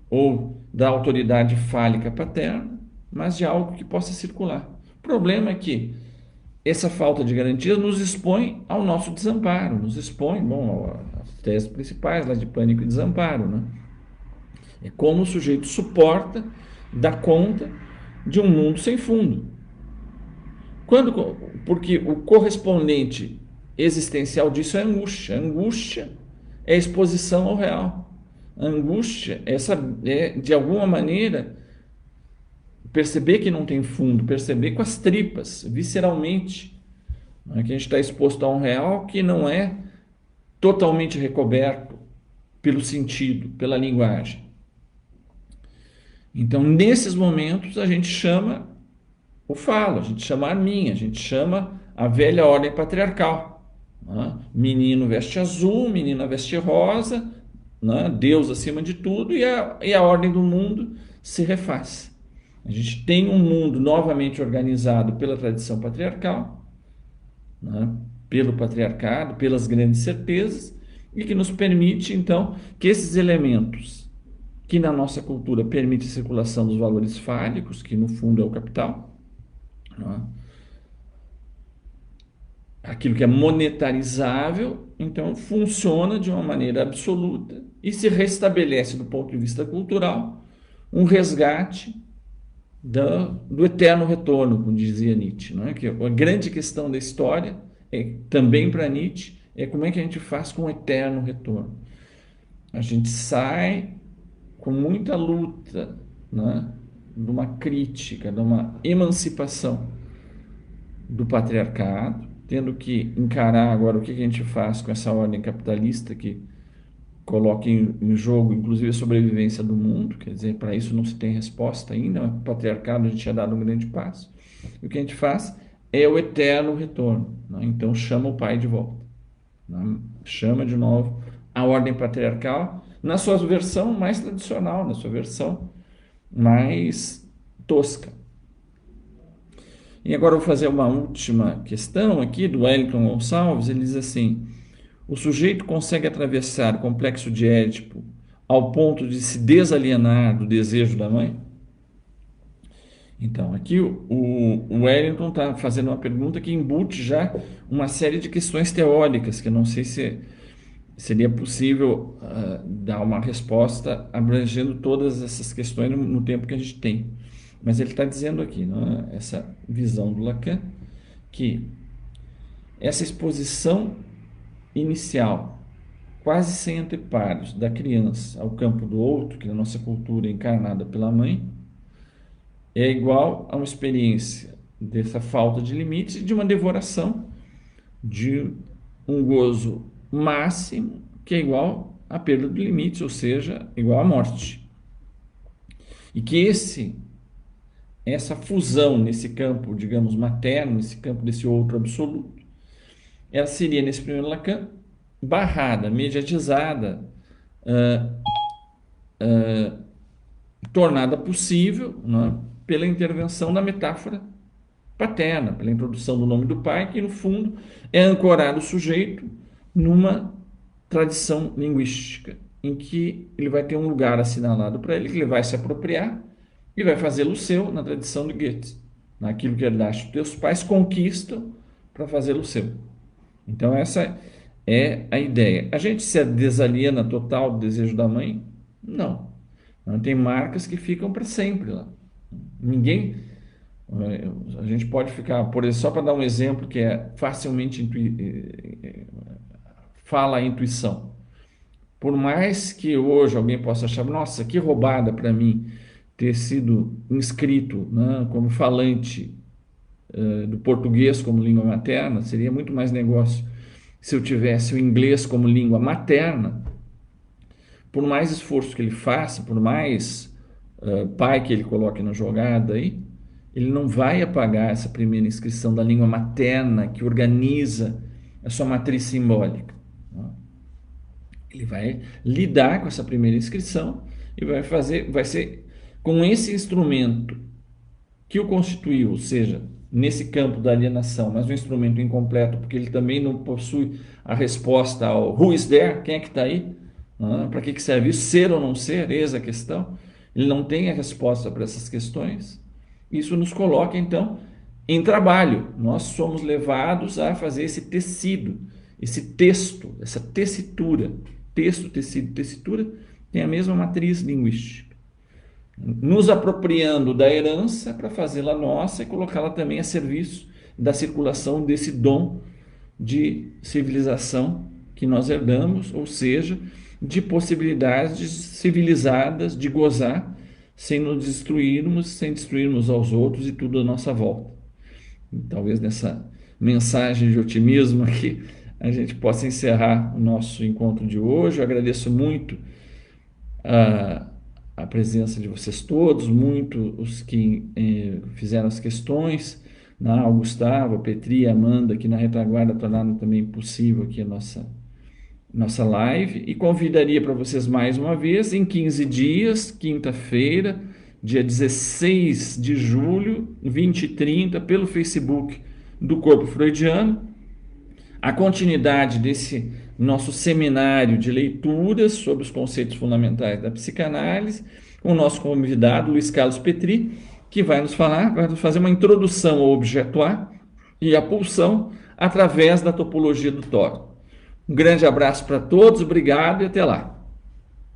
ou da autoridade fálica paterna, mas de algo que possa circular. O problema é que essa falta de garantia nos expõe ao nosso desamparo, nos expõe, bom, às teses principais lá de pânico e desamparo, né? É como o sujeito suporta, dá conta de um mundo sem fundo. Porque o correspondente existencial disso é a angústia. A angústia é a exposição ao real. A angústia é, de alguma maneira, perceber que não tem fundo, perceber com as tripas, visceralmente, que a gente está exposto a um real que não é totalmente recoberto pelo sentido, pela linguagem. Então, nesses momentos, a gente chama o falo, a gente chama a arminha, a gente chama a velha ordem patriarcal. Né? Menino veste azul, menina veste rosa, né? Deus acima de tudo, e a ordem do mundo se refaz. A gente tem um mundo novamente organizado pela tradição patriarcal, né? Pelo patriarcado, pelas grandes certezas, e que nos permite, então, que esses elementos que na nossa cultura permitem a circulação dos valores fálicos, que no fundo é o capital, né? Aquilo que é monetarizável, então funciona de uma maneira absoluta e se restabelece do ponto de vista cultural um resgate do eterno retorno, como dizia Nietzsche, não é? Que a grande questão da história, também para Nietzsche, é como é que a gente faz com o eterno retorno. A gente sai com muita luta, né, de uma crítica, de uma emancipação do patriarcado, tendo que encarar agora o que a gente faz com essa ordem capitalista que coloca em jogo, inclusive, a sobrevivência do mundo. Quer dizer, para isso não se tem resposta ainda. O patriarcado, a gente tinha dado um grande passo. E o que a gente faz é o eterno retorno, né? Então chama o pai de volta, né? Chama de novo a ordem patriarcal na sua versão mais tradicional, na sua versão mais tosca. E agora eu vou fazer uma última questão aqui do Wellington Gonçalves. Ele diz assim: o sujeito consegue atravessar o complexo de Édipo ao ponto de se desalienar do desejo da mãe? Então, aqui o Wellington está fazendo uma pergunta que embute já uma série de questões teóricas, que eu não sei se seria possível dar uma resposta abrangendo todas essas questões no tempo que a gente tem. Mas ele está dizendo aqui, não é? Essa visão do Lacan, que essa exposição inicial, quase sem anteparos, da criança ao campo do outro, que na nossa cultura é encarnada pela mãe, é igual a uma experiência dessa falta de limites e de uma devoração de um gozo máximo, que é igual à perda de limites, ou seja, igual à morte. E que essa fusão nesse campo, digamos, materno, nesse campo desse outro absoluto, ela seria, nesse primeiro Lacan, barrada, mediatizada, tornada possível, né, pela intervenção da metáfora paterna, pela introdução do nome do pai, que no fundo é ancorar o sujeito numa tradição linguística, em que ele vai ter um lugar assinalado para ele, que ele vai se apropriar e vai fazê-lo seu na tradição de Goethe. Naquilo que herdaste dos teus pais, conquistam para fazê-lo seu. Então essa é a ideia. A gente se desaliena total do desejo da mãe? Não. Não tem marcas que ficam para sempre lá. Ninguém... A gente pode ficar... Por exemplo, só para dar um exemplo que é facilmente... Fala a intuição. Por mais que hoje alguém possa achar, nossa, que roubada para mim ter sido inscrito, né, como falante do português como língua materna, seria muito mais negócio se eu tivesse o inglês como língua materna. Por mais esforço que ele faça, por mais pai que ele coloque na jogada aí, ele não vai apagar essa primeira inscrição da língua materna que organiza a sua matriz simbólica. Ele vai lidar com essa primeira inscrição e vai ser com esse instrumento que o constituiu, ou seja, nesse campo da alienação, mas um instrumento incompleto, porque ele também não possui a resposta ao who is there, quem é que está aí, para que serve isso, ser ou não ser, eis a questão. Ele não tem a resposta para essas questões. Isso nos coloca, então, em trabalho. Nós somos levados a fazer esse tecido, esse texto, essa tessitura. Texto, tecido, tessitura tem a mesma matriz linguística. Nos apropriando da herança para fazê-la nossa e colocá-la também a serviço da circulação desse dom de civilização que nós herdamos, ou seja, de possibilidades civilizadas de gozar sem nos destruirmos, sem destruirmos aos outros e tudo à nossa volta. Talvez nessa mensagem de otimismo aqui a gente possa encerrar o nosso encontro de hoje. Eu agradeço muito a presença de vocês todos, muito os que fizeram as questões, né? O Gustavo, a Petri, a Amanda, que na retaguarda tornaram também possível aqui a nossa live, e convidaria para vocês mais uma vez, em 15 dias, quinta-feira, dia 16 de julho, 20h30, pelo Facebook do Corpo Freudiano, a continuidade desse nosso seminário de leituras sobre os conceitos fundamentais da psicanálise, com o nosso convidado, Luiz Carlos Petri, que vai nos fazer uma introdução ao objeto A e à pulsão através da topologia do tórax. Um grande abraço para todos, obrigado e até lá.